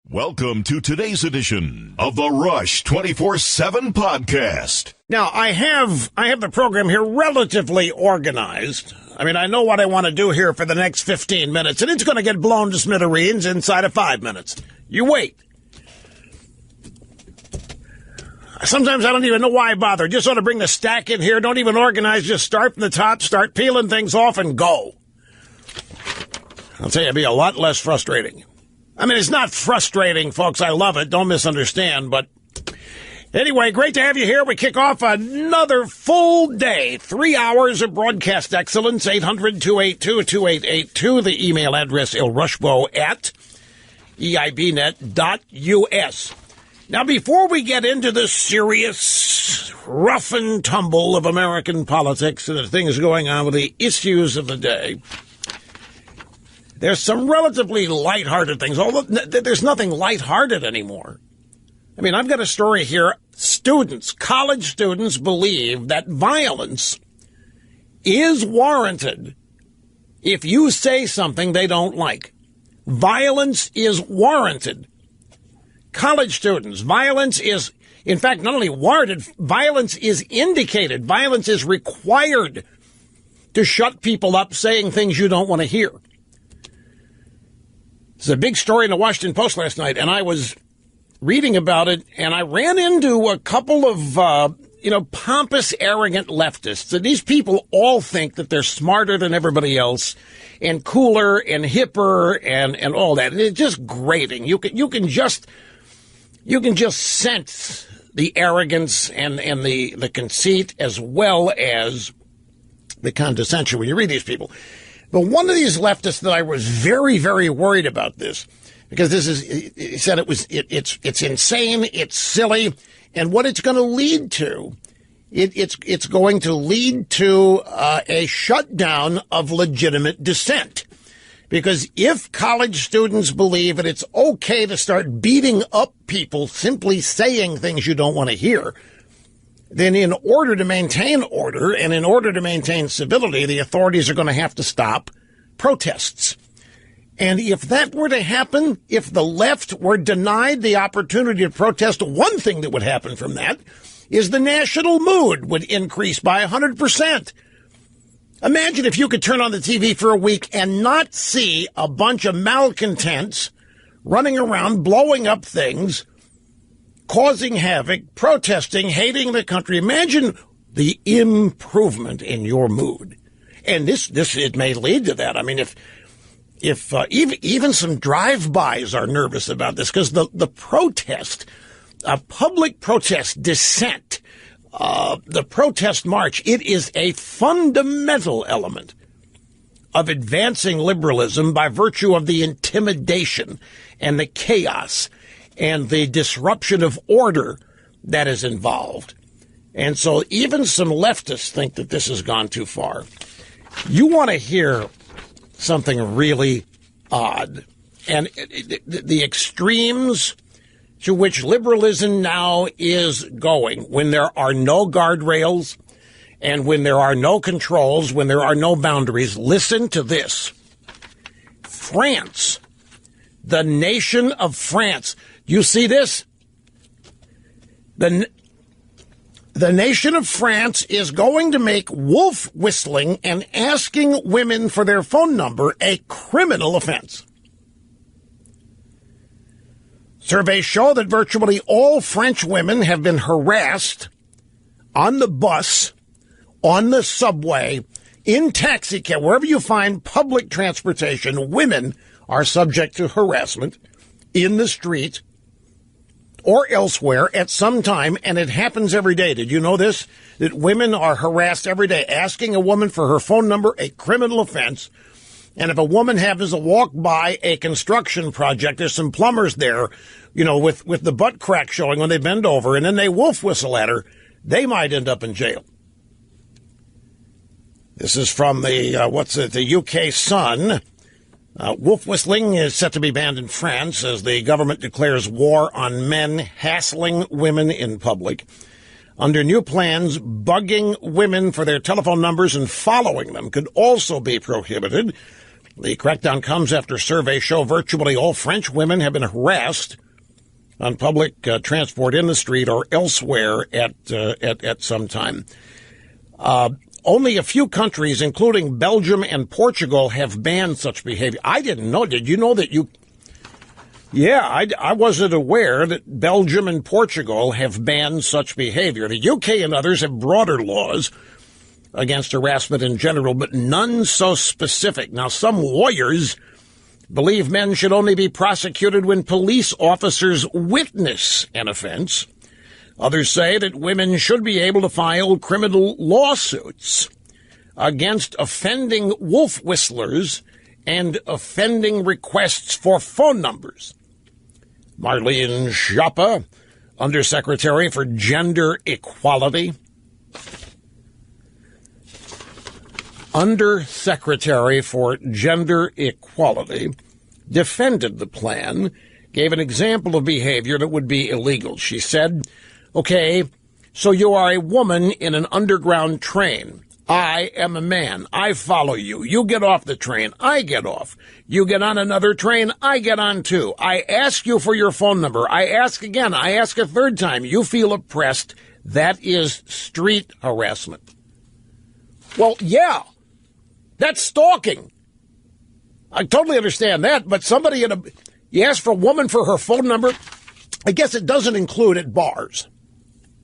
Welcome to today's edition of the Rush 24/7 podcast. Now, I have the program here relatively organized. I mean, I know what I want to do here for the next 15 minutes, and it's going to get blown to smithereens inside of 5 minutes. You wait. Sometimes I don't even know why I bother. Just sort of bring the stack in here, don't even organize, just start from the top, start peeling things off, and go. I'll tell you, it'd be a lot less frustrating. I mean, it's not frustrating, folks. I love it. Don't misunderstand. But anyway, great to have you here. We kick off another full day, 3 hours of broadcast excellence, 800-282-2882. The email address, ilrushbo@eibnet.us. Now, before we get into the serious rough and tumble of American politics and the things going on with the issues of the day, there's some relatively lighthearted things, although there's nothing lighthearted anymore. I mean, I've got a story here. College students believe that violence is warranted if you say something they don't like. Violence is warranted. College students, violence is, in fact, not only warranted, violence is indicated. Violence is required to shut people up saying things you don't want to hear. It's a big story in the Washington Post last night, and I was reading about it, and I ran into a couple of, pompous, arrogant leftists. And these people all think that they're smarter than everybody else and cooler and hipper and all that. And it's just grating. You can just sense the arrogance and the conceit as well as the condescension when you read these people. But one of these leftists that I was very, very worried about this, because he said it's insane, it's silly, and what it's going to lead to, it's going to lead to a shutdown of legitimate dissent. Because if college students believe that it's okay to start beating up people simply saying things you don't want to hear, then in order to maintain order and in order to maintain civility, the authorities are going to have to stop protests. And if that were to happen, if the left were denied the opportunity to protest, one thing that would happen from that is the national mood would increase by 100%. Imagine if you could turn on the TV for a week and not see a bunch of malcontents running around, blowing up things, causing havoc, protesting, hating the country. Imagine the improvement in your mood. And it may lead to that. I mean, if even some drive-bys are nervous about this, because the protest, public protest, dissent, the protest march, it is a fundamental element of advancing liberalism by virtue of the intimidation and the chaos and the disruption of order that is involved. And so even some leftists think that this has gone too far. You want to hear something really odd. And the extremes to which liberalism now is going, when there are no guardrails and when there are no controls, when there are no boundaries, listen to this. France, the nation of France. You see this? The nation of France is going to make wolf whistling and asking women for their phone number a criminal offense. Surveys show that virtually all French women have been harassed on the bus, on the subway, in taxicab, wherever you find public transportation. Women are subject to harassment in the street or elsewhere at some time, and it happens every day. Did you know this? That women are harassed every day. Asking a woman for her phone number, a criminal offense. And if a woman happens to walk by a construction project, there's some plumbers there, with the butt crack showing when they bend over, and then they wolf whistle at her, they might end up in jail. This is from the UK Sun. Wolf whistling is set to be banned in France as the government declares war on men hassling women in public. Under new plans, bugging women for their telephone numbers and following them could also be prohibited. The crackdown comes after surveys show virtually all French women have been harassed on public transport, in the street, or elsewhere at some time. Only a few countries, including Belgium and Portugal, have banned such behavior. I didn't know. Did you know that you... Yeah, I wasn't aware that Belgium and Portugal have banned such behavior. The UK and others have broader laws against harassment in general, but none so specific. Now, some lawyers believe men should only be prosecuted when police officers witness an offense. Others say that women should be able to file criminal lawsuits against offending wolf whistlers and offending requests for phone numbers. Marlene Schiappa, Undersecretary for Gender Equality, defended the plan, gave an example of behavior that would be illegal. She said, okay, so you are a woman in an underground train. I am a man. I follow you. You get off the train. I get off. You get on another train. I get on too. I ask you for your phone number. I ask again. I ask a third time. You feel oppressed. That is street harassment. Well, yeah, that's stalking. I totally understand that, but you ask for a woman for her phone number. I guess it doesn't include at bars,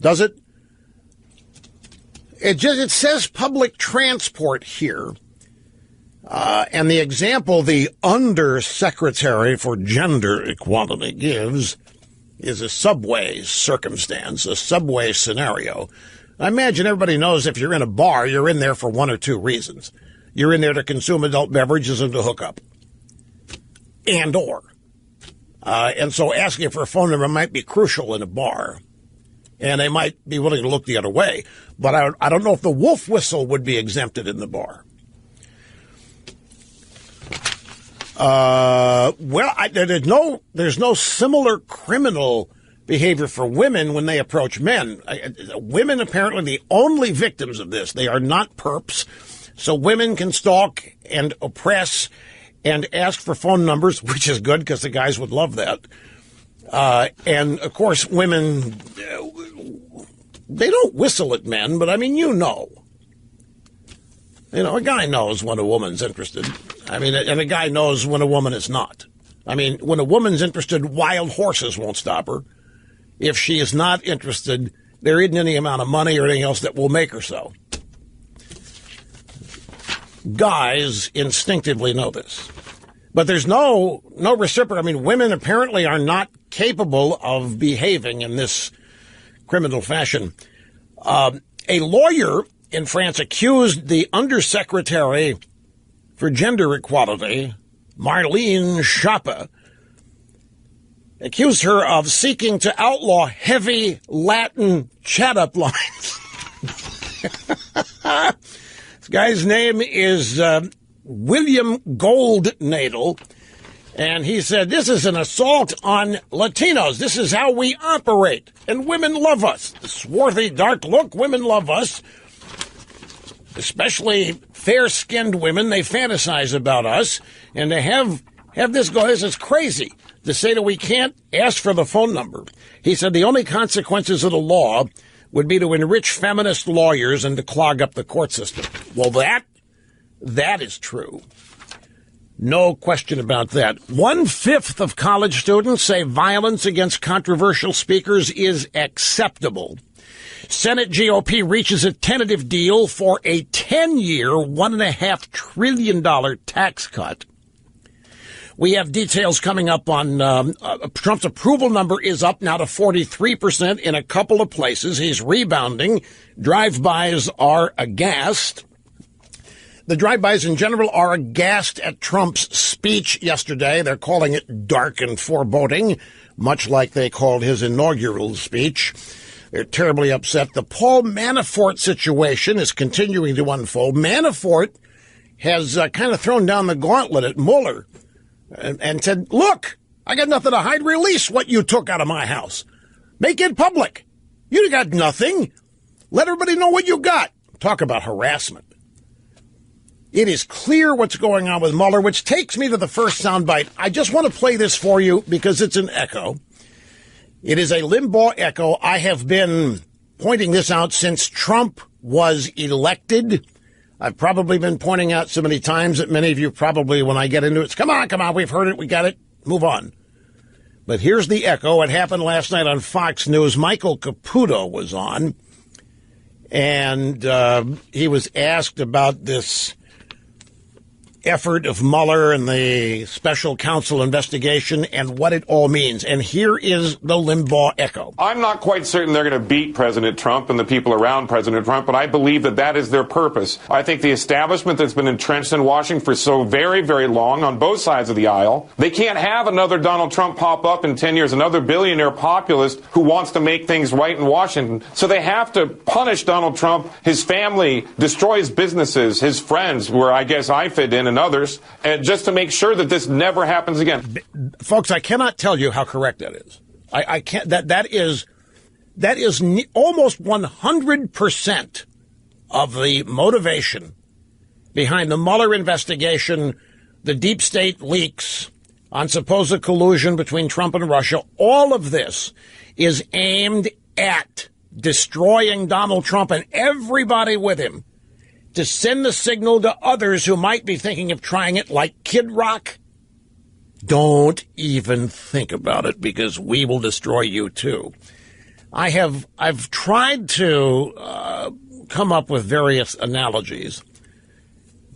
does it? It says public transport here, and the example the Undersecretary for Gender Equality gives is a subway circumstance, a subway scenario. I imagine everybody knows if you're in a bar, you're in there for one or two reasons. You're in there to consume adult beverages and to hook up, and so asking for a phone number might be crucial in a bar. And they might be willing to look the other way. But I don't know if the wolf whistle would be exempted in the bar. There's no similar criminal behavior for women when they approach men. Women apparently the only victims of this. They are not perps. So women can stalk and oppress and ask for phone numbers, which is good because the guys would love that. And, of course, women, they don't whistle at men, but, I mean, you know. A guy knows when a woman's interested. And a guy knows when a woman is not. When a woman's interested, wild horses won't stop her. If she is not interested, there isn't any amount of money or anything else that will make her so. Guys instinctively know this. But there's no reciprocal. Women apparently are not capable of behaving in this criminal fashion. A lawyer in France accused the Undersecretary for Gender Equality, Marlene Schiappa, accused her of seeking to outlaw heavy Latin chat-up lines. This guy's name is William Goldnadel, and he said, this is an assault on Latinos. This is how we operate, and women love us. The swarthy, dark look, women love us, especially fair-skinned women. They fantasize about us, and to have this go, this is crazy, to say that we can't ask for the phone number. He said the only consequences of the law would be to enrich feminist lawyers and to clog up the court system. Well, that is true. No question about that. 1/5 of college students say violence against controversial speakers is acceptable. Senate GOP reaches a tentative deal for a 10-year, $1.5 trillion tax cut. We have details coming up on Trump's approval number is up now to 43% in a couple of places. He's rebounding. Drive-bys are aghast. The drive-bys in general are aghast at Trump's speech yesterday. They're calling it dark and foreboding, much like they called his inaugural speech. They're terribly upset. The Paul Manafort situation is continuing to unfold. Manafort has kind of thrown down the gauntlet at Mueller and said, look, I got nothing to hide. Release what you took out of my house. Make it public. You got nothing. Let everybody know what you got. Talk about harassment. It is clear what's going on with Mueller, which takes me to the first soundbite. I just want to play this for you because it's an echo. It is a Limbaugh echo. I have been pointing this out since Trump was elected. I've probably been pointing out so many times that many of you probably, when I get into it, come on, we've heard it, we got it, move on. But here's the echo. It happened last night on Fox News. Michael Caputo was on, and he was asked about this effort of Mueller and the special counsel investigation and what it all means. And here is the Limbaugh echo. I'm not quite certain they're going to beat President Trump and the people around President Trump, but I believe that that is their purpose. I think the establishment that's been entrenched in Washington for so very, very long on both sides of the aisle, they can't have another Donald Trump pop up in 10 years, another billionaire populist who wants to make things right in Washington. So they have to punish Donald Trump, his family, destroy his businesses, his friends, where I guess I fit in, and others, and just to make sure that this never happens again. Folks, I cannot tell you how correct that is. I can't. That is almost 100% of the motivation behind the Mueller investigation, the deep state leaks on supposed collusion between Trump and Russia. All of this is aimed at destroying Donald Trump and everybody with him, to send the signal to others who might be thinking of trying it, like Kid Rock. Don't even think about it, because we will destroy you too. I've tried to come up with various analogies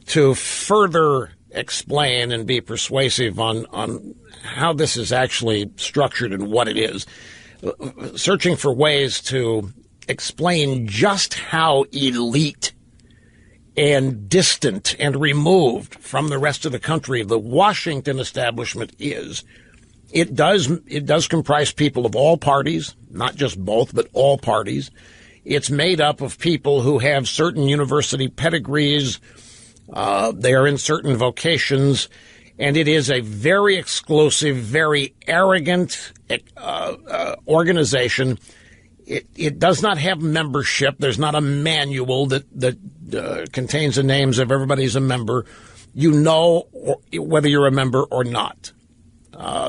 to further explain and be persuasive on how this is actually structured and what it is. Searching for ways to explain just how elite and distant and removed from the rest of the country the Washington establishment is. It does comprise people of all parties, not just both, but all parties. It's made up of people who have certain university pedigrees. They are in certain vocations, and it is a very exclusive, very arrogant organization. It does not have membership. There's not a manual that contains the names of everybody's a member. You know whether you're a member or not.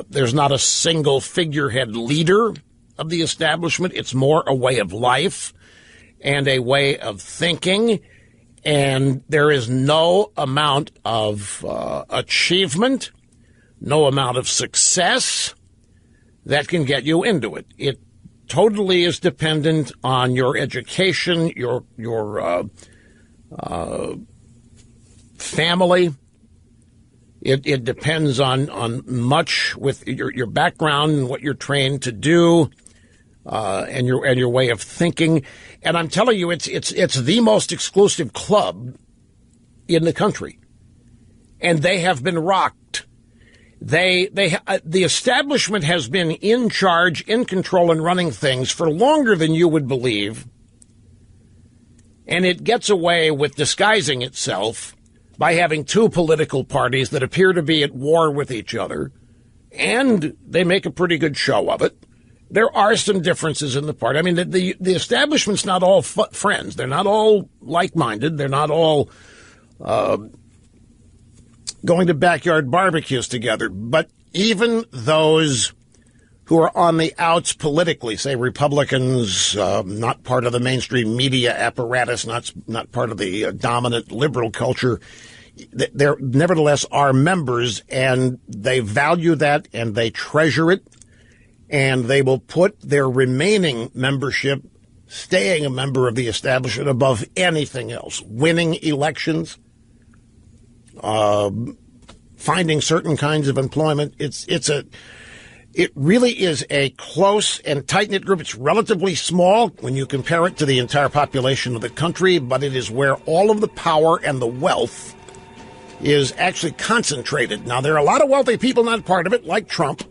There's not a single figurehead leader of the establishment. It's more a way of life and a way of thinking. And there is no amount of achievement, no amount of success that can get you into it. It totally is dependent on your education, your family. It depends on much with your background and what you're trained to do, and your way of thinking. And I'm telling you, it's the most exclusive club in the country, and they have been rocked. The establishment has been in charge, in control, and running things for longer than you would believe. And it gets away with disguising itself by having two political parties that appear to be at war with each other. And they make a pretty good show of it. There are some differences in the party. I mean, the establishment's not all friends. They're not all like-minded. They're not all going to backyard barbecues together. But even those who are on the outs politically, say Republicans, not part of the mainstream media apparatus, not part of the dominant liberal culture, there nevertheless are members, and they value that and they treasure it, and they will put their remaining membership, staying a member of the establishment, above anything else. Winning elections, finding certain kinds of employment. It really is a close and tight-knit group. It's relatively small when you compare it to the entire population of the country, but it is where all of the power and the wealth is actually concentrated. Now, there are a lot of wealthy people not part of it, like Trump,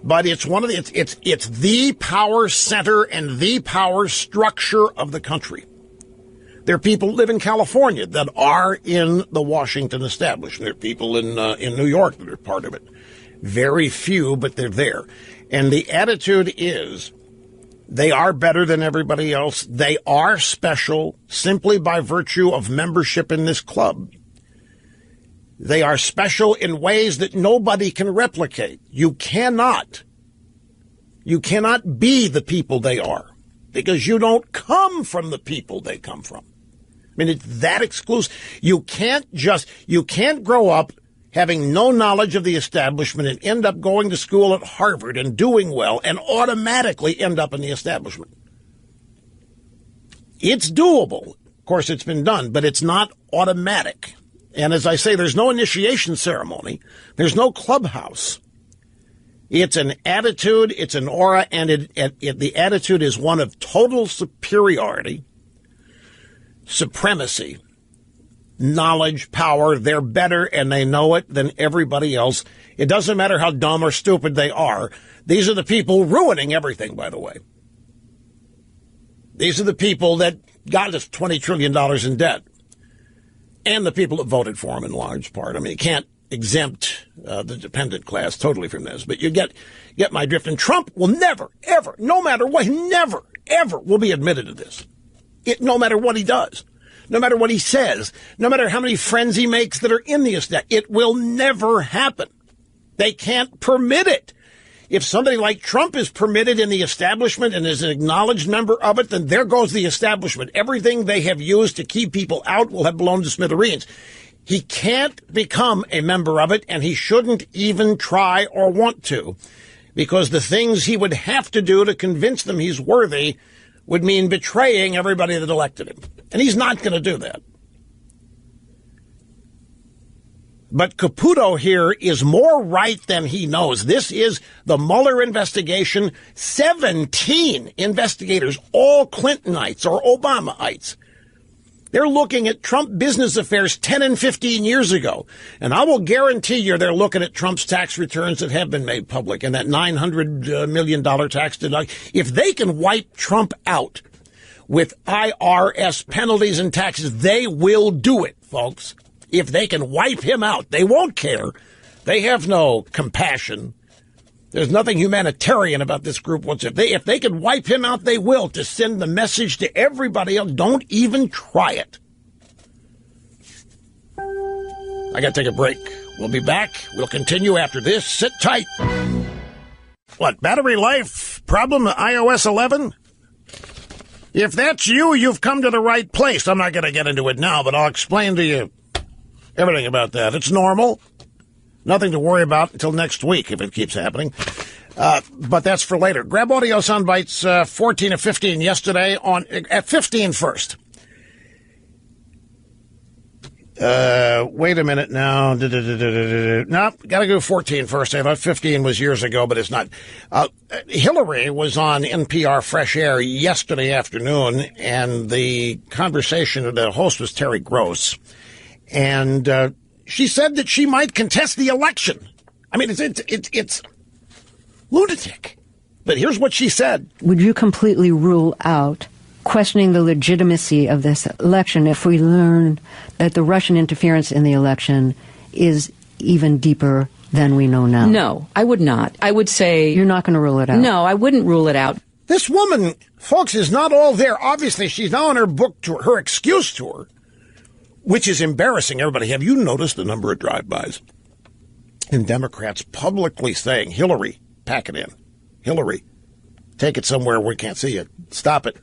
but it's it's the power center and the power structure of the country. There are people who live in California that are in the Washington establishment. There are people in New York that are part of it. Very few, but they're there. And the attitude is They are better than everybody else. They are special simply by virtue of membership in this club. They are special in ways that nobody can replicate. You cannot be the people they are because you don't come from the people they come from. I mean, it's that exclusive. You can't grow up having no knowledge of the establishment and end up going to school at Harvard and doing well and automatically end up in the establishment. It's doable. Of course, it's been done, but it's not automatic. And as I say, there's no initiation ceremony. There's no clubhouse. It's an attitude, it's an aura, and the attitude is one of total superiority, supremacy, knowledge, power. They're better and they know it than everybody else. It doesn't matter how dumb or stupid they are. These are the people ruining everything, by the way. These are the people that got us $20 trillion in debt. And the people that voted for him in large part. I mean, you can't exempt the dependent class totally from this, but you get my drift. And Trump will never, ever, no matter what, never, ever will be admitted to this. No matter what he does. No matter what he says, no matter how many friends he makes that are in the estate, it will never happen. They can't permit it. If somebody like Trump is permitted in the establishment and is an acknowledged member of it, then there goes the establishment. Everything they have used to keep people out will have blown to smithereens. He can't become a member of it, and he shouldn't even try or want to, because the things he would have to do to convince them he's worthy would mean betraying everybody that elected him. And he's not going to do that. But Caputo here is more right than he knows. This is the Mueller investigation. 17 investigators, all Clintonites or Obamaites. They're looking at Trump business affairs 10 and 15 years ago. And I will guarantee you they're looking at Trump's tax returns that have been made public and that $900 million tax deduction. If they can wipe Trump out with IRS penalties and taxes, they will do it, folks. If they can wipe him out, they won't care. They have no compassion. There's nothing humanitarian about this group whatsoever. If they can wipe him out, they will, to send the message to everybody else. Don't even try it. I got to take a break. We'll be back. We'll continue after this. Sit tight. What, battery life problem with iOS 11? If that's you, you've come to the right place. I'm not going to get into it now, but I'll explain to you everything about that. It's normal. Nothing to worry about until next week if it keeps happening. But that's for later. Grab audio sound bites 14 and 15 yesterday at 15 first. Wait a minute now. No, got to go 14 first. I thought 15 was years ago, but it's not. Hillary was on NPR Fresh Air yesterday afternoon, and the conversation, the host was Terry Gross. And she said that she might contest the election. I mean, it's lunatic. But here's what she said. Would you completely rule out questioning the legitimacy of this election if we learn that the Russian interference in the election is even deeper than we know now? No, I would not. I would say... You're not going to rule it out? No, I wouldn't rule it out. This woman, folks, is not all there. Obviously, she's now on her book tour, her excuse tour, which is embarrassing. Everybody, have you noticed the number of drive-bys and Democrats publicly saying, Hillary, pack it in. Hillary, take it somewhere where we can't see you. Stop it.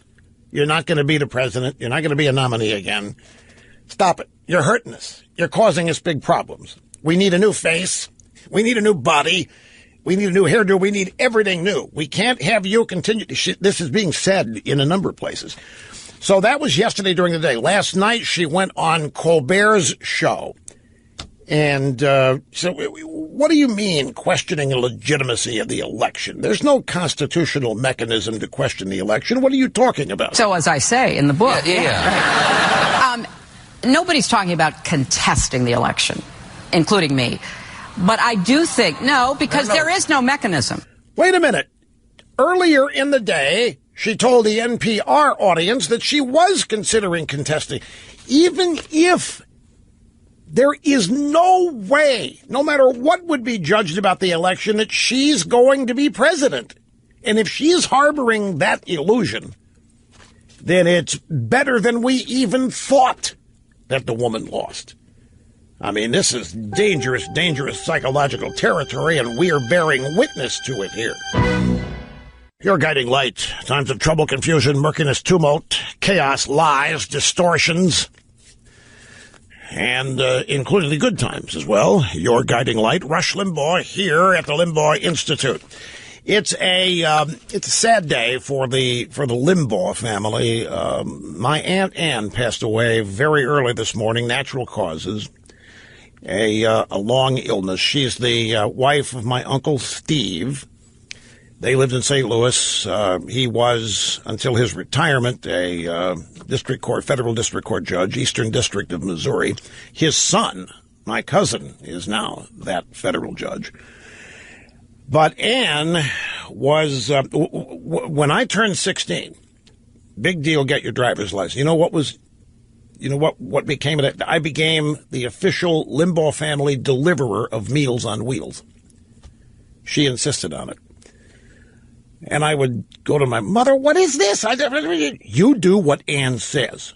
You're not going to be the president. You're not going to be a nominee again. Stop it. You're hurting us. You're causing us big problems. We need a new face. We need a new body. We need a new hairdo. We need everything new. We can't have you continue. This is being said in a number of places. So that was yesterday during the day. Last night, she went on Colbert's show. And so what do you mean questioning the legitimacy of the election? There's no constitutional mechanism to question the election. What are you talking about? So as I say in the book, nobody's talking about contesting the election, including me. But I do think, because there is no mechanism. Wait a minute. Earlier in the day, she told the NPR audience that she was considering contesting, even if there is no way, no matter what would be judged about the election, that she's going to be president. And if she's harboring that illusion, then it's better than we even thought that the woman lost. I mean, this is dangerous, dangerous psychological territory, and we are bearing witness to it here. Your guiding light. Times of trouble, confusion, murkiness, tumult, chaos, lies, distortions, and including the good times as well. Your guiding light, Rush Limbaugh, here at the Limbaugh Institute. It's a sad day for the Limbaugh family. My Aunt Ann passed away very early this morning, natural causes. A long illness. She's the wife of my Uncle Steve. They lived in St. Louis. He was, until his retirement, a federal district court judge, Eastern District of Missouri. His son, my cousin, is now that federal judge. But Ann was, when I turned 16, big deal, get your driver's license. What became of it? I became the official Limbaugh family deliverer of Meals on Wheels. She insisted on it. And I would go to my mother, what is this? You do what Ann says.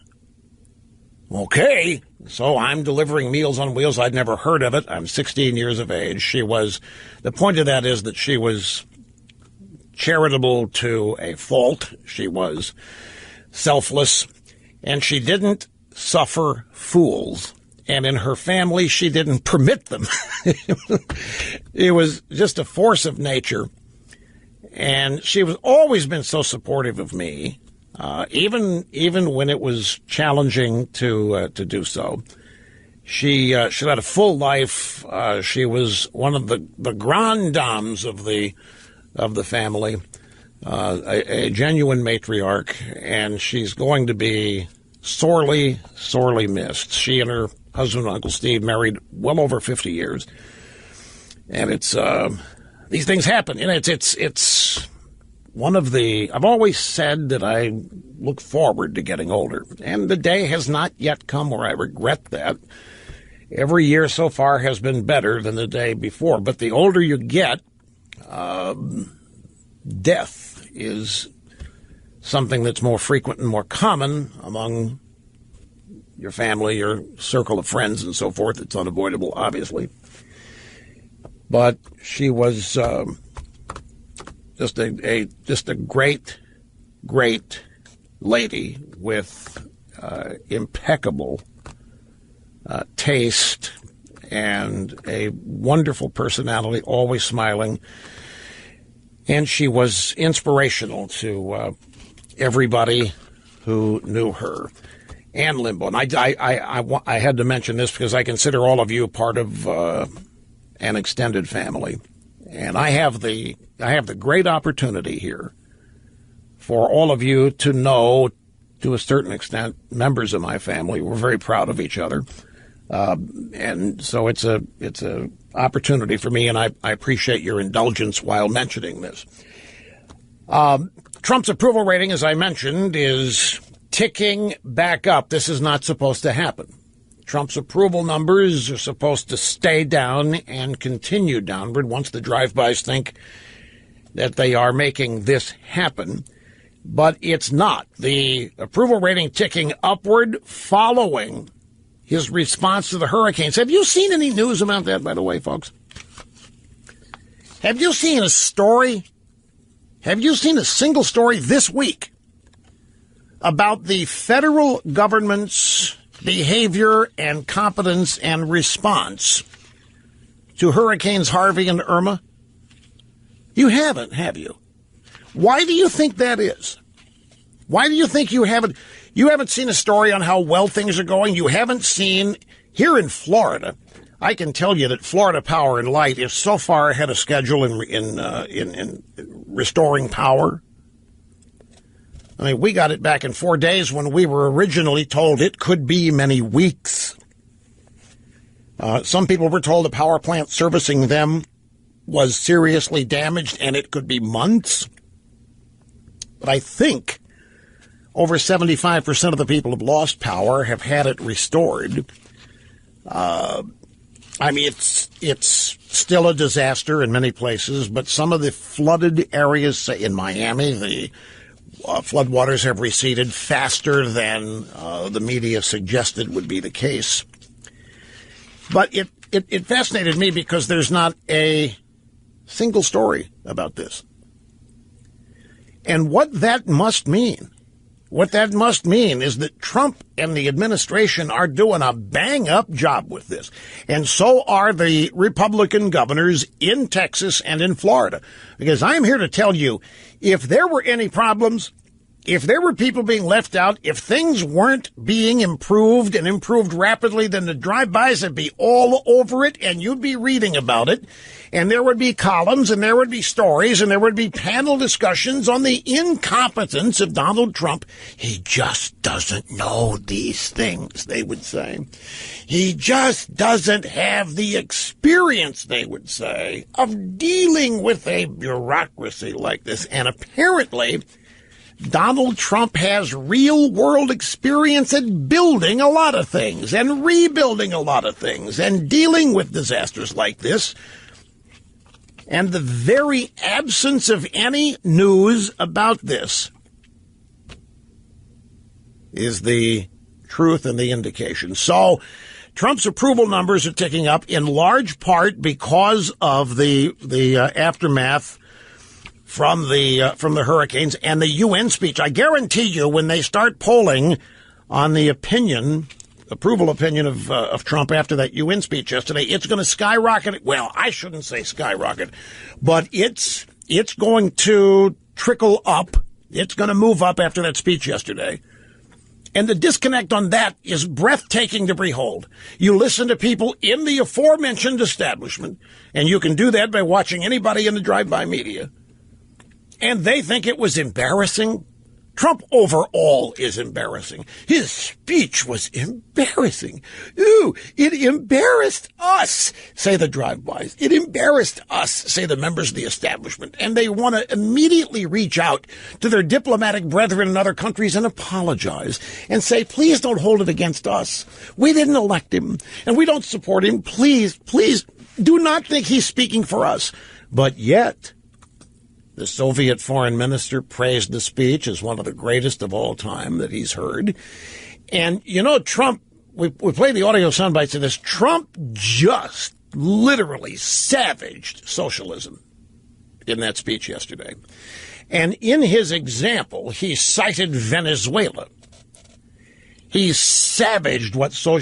Okay. So I'm delivering Meals on Wheels. I'd never heard of it. I'm 16 years of age. The point of that is that she was charitable to a fault. She was selfless, and she didn't suffer fools. And in her family, she didn't permit them. It was just a force of nature. And she was always been so supportive of me, even when it was challenging to do so. She led a full life. She was one of the grand dames of the family, a genuine matriarch, and she's going to be sorely, sorely missed. She and her husband, Uncle Steve, married well over 50 years, and it's these things happen. And it's one of the. I've always said that I look forward to getting older, and the day has not yet come where I regret that. Every year so far has been better than the day before, but the older you get, death is something that's more frequent and more common among your family, your circle of friends, and so forth. It's unavoidable, obviously. But she was just a great, great lady with impeccable taste and a wonderful personality, always smiling. And she was inspirational to everybody who knew her. Ann Limbaugh. And I had to mention this because I consider all of you part of an extended family. And I have the great opportunity here for all of you to know, to a certain extent, members of my family. We're very proud of each other. And so it's a opportunity for me, and I appreciate your indulgence while mentioning this. Trump's approval rating, as I mentioned, is ticking back up. This is not supposed to happen. Trump's approval numbers are supposed to stay down and continue downward once the drive-bys think that they are making this happen. But it's not. The approval rating ticking upward following his response to the hurricanes. Have you seen any news about that, by the way, folks? Have you seen a story? Have you seen a single story this week about the federal government's behavior and competence and response to Hurricanes Harvey and Irma? You haven't, have you? Why do you think that is? Why do you think you haven't seen a story on how well things are going? You haven't seen, here in Florida, I can tell you that Florida Power and Light is so far ahead of schedule in restoring power. I mean, we got it back in 4 days when we were originally told it could be many weeks. Some people were told the power plant servicing them was seriously damaged and it could be months. But I think over 75% of the people who've lost power have had it restored. I mean, it's still a disaster in many places, but some of the flooded areas, say in Miami, the floodwaters have receded faster than the media suggested would be the case. But it fascinated me because there's not a single story about this. And what that must mean is that Trump and the administration are doing a bang-up job with this. And so are the Republican governors in Texas and in Florida. Because I'm here to tell you, if there were any problems, if there were people being left out, if things weren't being improved and improved rapidly, then the drive-bys would be all over it, and you'd be reading about it. And there would be columns, and there would be stories, and there would be panel discussions on the incompetence of Donald Trump. He just doesn't know these things, they would say. He just doesn't have the experience, they would say, of dealing with a bureaucracy like this. And apparently, Donald Trump has real-world experience at building a lot of things and rebuilding a lot of things and dealing with disasters like this. And the very absence of any news about this is the truth and the indication. So Trump's approval numbers are ticking up in large part because of the aftermath from the hurricanes and the UN speech. I guarantee you, when they start polling on the approval opinion of Trump after that UN speech yesterday, it's going to skyrocket. Well, I shouldn't say skyrocket, but it's going to trickle up. It's going to move up after that speech yesterday. And the disconnect on that is breathtaking to behold. You listen to people in the aforementioned establishment, and you can do that by watching anybody in the drive-by media, and they think it was embarrassing. Trump overall is embarrassing. His speech was embarrassing. Ooh, it embarrassed us, say the drive-bys. It embarrassed us, say the members of the establishment. And they want to immediately reach out to their diplomatic brethren in other countries and apologize and say, please don't hold it against us. We didn't elect him, and we don't support him. Please do not think he's speaking for us. But yet, the Soviet foreign minister praised the speech as one of the greatest of all time that he's heard. And, you know, Trump, we played the audio sound bites of this. Trump just literally savaged socialism in that speech yesterday. And in his example, he cited Venezuela. He savaged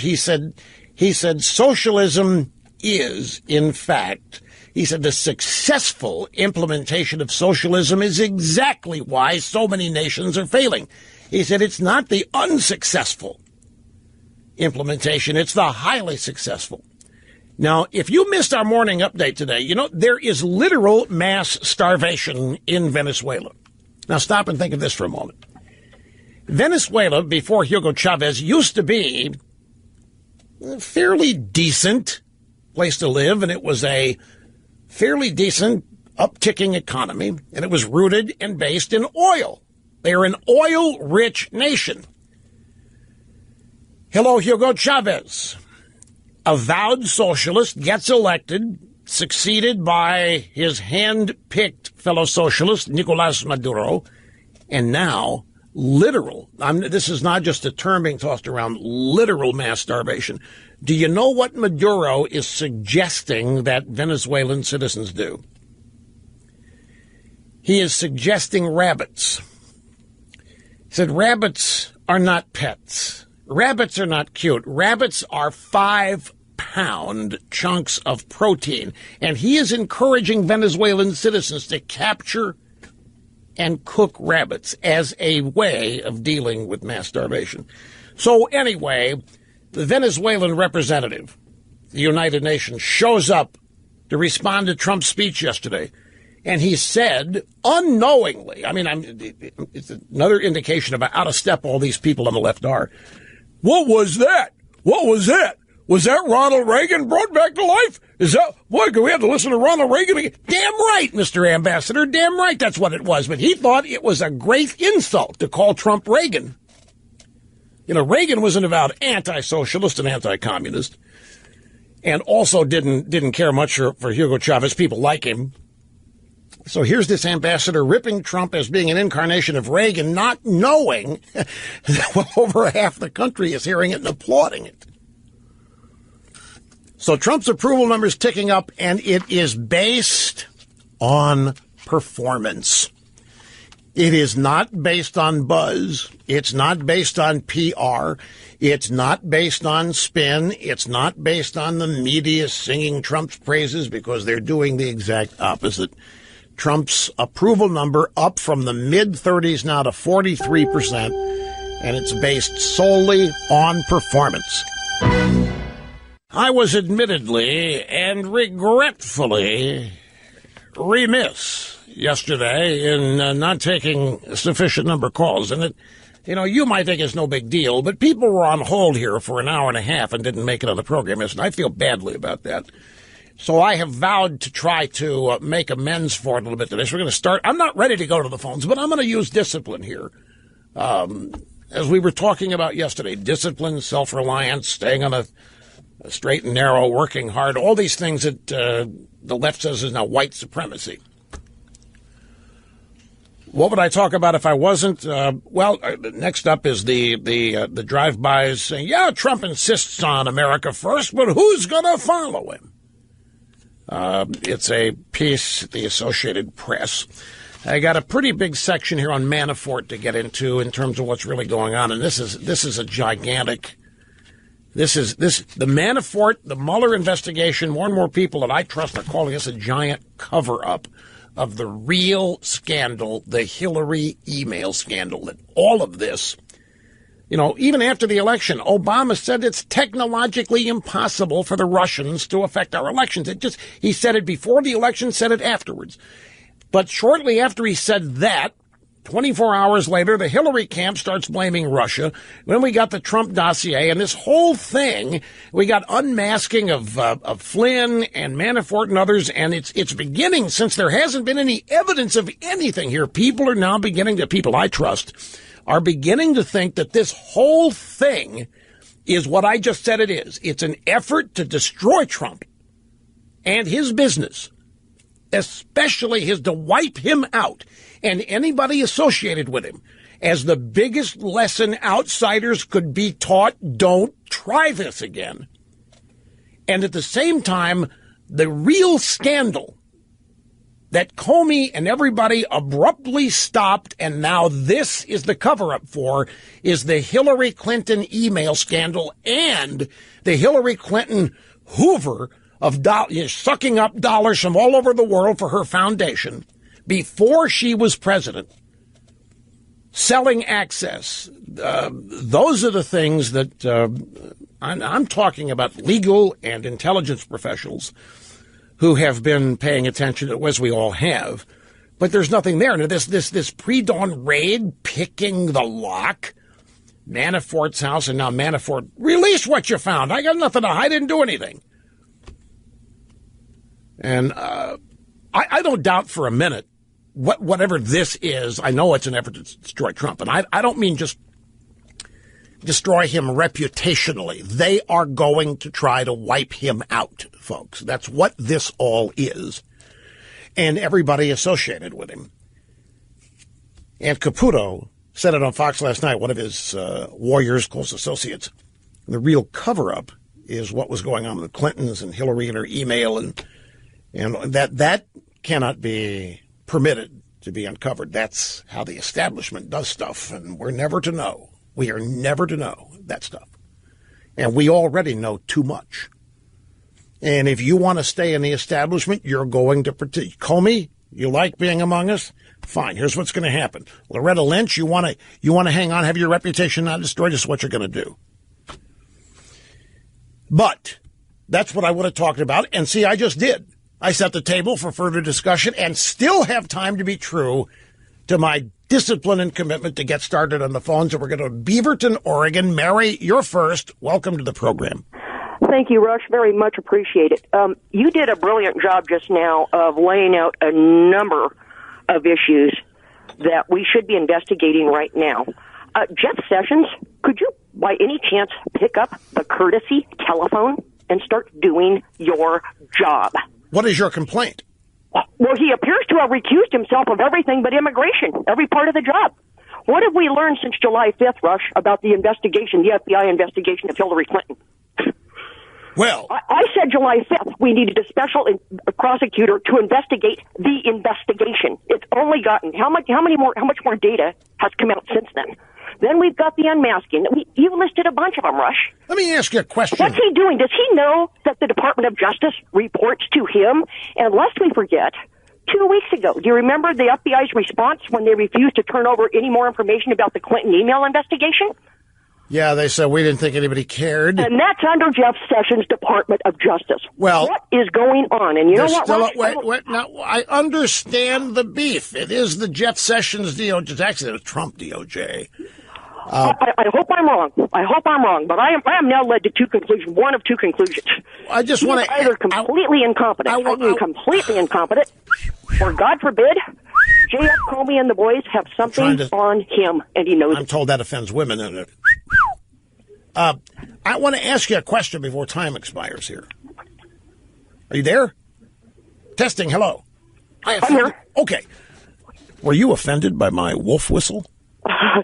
he said socialism is, in fact, he said the successful implementation of socialism is exactly why so many nations are failing. He said it's not the unsuccessful implementation, it's the highly successful. Now, if you missed our morning update today, you know, there is literal mass starvation in Venezuela. Now, stop and think of this for a moment. Venezuela, before Hugo Chavez, used to be a fairly decent place to live, and it was a fairly decent, upticking economy, and it was rooted and based in oil. They are an oil-rich nation. Hello, Hugo Chavez, avowed socialist, gets elected, succeeded by his hand-picked fellow socialist, Nicolas Maduro, and now literal, this is not just a term being tossed around, literal mass starvation. Do you know what Maduro is suggesting that Venezuelan citizens do? He is suggesting rabbits. He said rabbits are not pets. Rabbits are not cute. Rabbits are 5-pound chunks of protein. And he is encouraging Venezuelan citizens to capture and cook rabbits as a way of dealing with mass starvation. So anyway, the Venezuelan representative, the United Nations, shows up to respond to Trump's speech yesterday. And he said, unknowingly, it's another indication of how out of step all these people on the left are. What was that? What was that? Was that Ronald Reagan brought back to life? Is that, boy, do we have to listen to Ronald Reagan again? Damn right, Mr. Ambassador, damn right that's what it was. But he thought it was a great insult to call Trump Reagan. You know, Reagan was an avowed anti-socialist and anti-communist. and also didn't care much for Hugo Chavez. People like him. So here's this ambassador ripping Trump as being an incarnation of Reagan, not knowing that well over half the country is hearing it and applauding it. So Trump's approval number is ticking up, and it is based on performance. It is not based on buzz. It's not based on PR. It's not based on spin. It's not based on the media singing Trump's praises, because they're doing the exact opposite. Trump's approval number up from the mid-30s now to 43%, and it's based solely on performance. I was admittedly and regretfully remiss yesterday in not taking a sufficient number of calls. And you might think it's no big deal, but people were on hold here for an hour and a half and didn't make it on the program. And I feel badly about that. So I have vowed to try to make amends for it a little bit today. So we're going to start. I'm not ready to go to the phones, but I'm going to use discipline here. As we were talking about yesterday, discipline, self-reliance, staying on a straight and narrow, working hard, all these things that the left says is now white supremacy. What would I talk about if I wasn't? Next up is the drive-bys saying, yeah, Trump insists on America first, but who's going to follow him? It's a piece, the Associated Press. I got a pretty big section here on Manafort to get into in terms of what's really going on, and this is a gigantic. The Manafort, the Mueller investigation. More and more people that I trust are calling this a giant cover-up of the real scandal, the Hillary email scandal. That all of this. Even after the election, Obama said it's technologically impossible for the Russians to affect our elections. He said it before the election, said it afterwards. But shortly after he said that, 24 hours later, the Hillary camp starts blaming Russia. Then we got the Trump dossier, and this whole thing, we got unmasking of Flynn and Manafort and others, and it's beginning, since there hasn't been any evidence of anything here. People are now people I trust, are beginning to think that this whole thing is what I just said it is. It's an effort to destroy Trump and his business, especially to wipe him out and anybody associated with him. As the biggest lesson outsiders could be taught, don't try this again. And at the same time, the real scandal that Comey and everybody abruptly stopped, and now this is the cover-up for, is the Hillary Clinton email scandal and the Hillary Clinton Hoover of sucking up dollars from all over the world for her foundation before she was president, selling access. Those are the things that I'm talking about, legal and intelligence professionals who have been paying attention, as we all have. But there's nothing there. Now, this pre-dawn raid, picking the lock, Manafort's house, and now Manafort, release what you found. I got nothing to hide. I didn't do anything. And I don't doubt for a minute whatever this is. I know it's an effort to destroy Trump. And I don't mean just destroy him reputationally. They are going to try to wipe him out, folks. That's what this all is. And everybody associated with him. And Caputo said it on Fox last night, one of his Warriors' close associates. The real cover-up is what was going on with the Clintons and Hillary and her email, and that cannot be permitted to be uncovered. That's how the establishment does stuff, and we're never to know. We are never to know that stuff. And we already know too much. And if you want to stay in the establishment, you're going to protect. Comey, you like being among us? Fine. Here's what's going to happen. Loretta Lynch, you want to hang on, have your reputation not destroyed? This is what you're going to do. But that's what I would have talked about. And see, I just did. I set the table for further discussion and still have time to be true to my discipline and commitment to get started on the phones. And we're going to Beaverton, Oregon. Mary, you're first. Welcome to the program. Thank you, Rush. Very much appreciate it. You did a brilliant job just now of laying out a number of issues that we should be investigating right now. Jeff Sessions, could you, by any chance, pick up the courtesy telephone and start doing your job. What is your complaint? Well, he appears to have recused himself of everything but immigration, every part of the job. What have we learned since July 5th, Rush, about the investigation, the FBI investigation of Hillary Clinton? Well, I said July 5th we needed a special prosecutor to investigate the investigation. It's only gotten how much more data has come out since then? Then we've got the unmasking. You listed a bunch of them, Rush. let me ask you a question. What's he doing? Does he know that the Department of Justice reports to him? And lest we forget, 2 weeks ago, do you remember the FBI's response when they refused to turn over any more information about the Clinton email investigation? Yeah, they said we didn't think anybody cared. And that's under Jeff Sessions' Department of Justice. Well, what is going on? And you know what, still Rush? wait. Now, I understand the beef. It is the Jeff Sessions DOJ. Actually, it was Trump DOJ. I hope I'm wrong. But I am now led to two conclusions. One of two conclusions. I just want to either completely incompetent. Completely incompetent, or God forbid, J.F. Comey and the boys have something on him, and he knows. I'm told that offends women. I want to ask you a question before time expires here. Are you there? Testing. Hello. I'm here. Okay. Were you offended by my wolf whistle?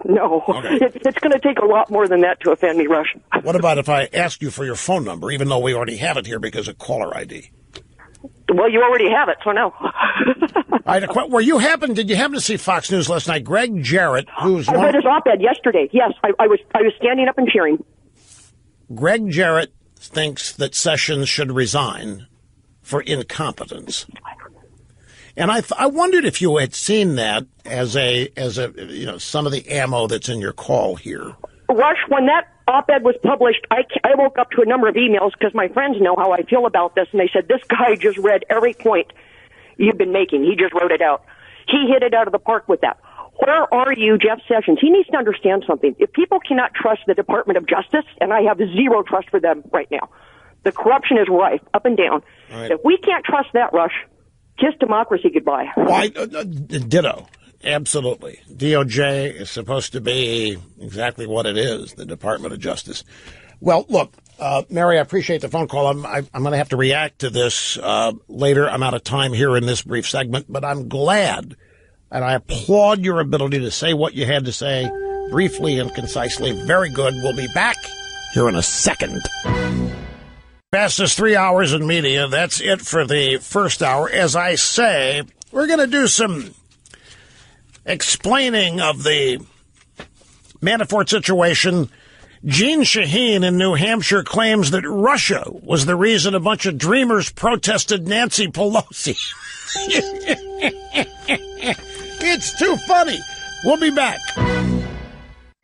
No. Okay. It's going to take a lot more than that to offend me, Rush. What about if I asked you for your phone number, even though we already have it here because of caller ID? Well, you already have it, so no. Did you happen to see Fox News last night? Greg Jarrett, who's I read his op-ed yesterday. Yes, I was standing up and cheering. Greg Jarrett thinks that Sessions should resign for incompetence. And I wondered if you had seen that as a some of the ammo that's in your call here. Rush, when that op-ed was published, I woke up to a number of emails because my friends know how I feel about this, and they said, this guy just read every point you've been making. He just wrote it out. He hit it out of the park with that. Where are you, Jeff Sessions? He needs to understand something. If people cannot trust the Department of Justice, and I have zero trust for them right now, the corruption is rife, up and down. Right. If we can't trust that, Rush, kiss democracy goodbye. Why? Ditto. Absolutely. DOJ is supposed to be exactly what it is, the Department of Justice. Well, look, Mary, I appreciate the phone call. I'm going to have to react to this later. I'm out of time here in this brief segment, but I'm glad and I applaud your ability to say what you had to say briefly and concisely. Very good. We'll be back here in a second. Fastest 3 hours in media. That's it for the first hour. As I say, we're going to do some explaining of the Manafort situation. Gene Shaheen in New Hampshire claims that Russia was the reason a bunch of dreamers protested Nancy Pelosi. It's too funny. We'll be back.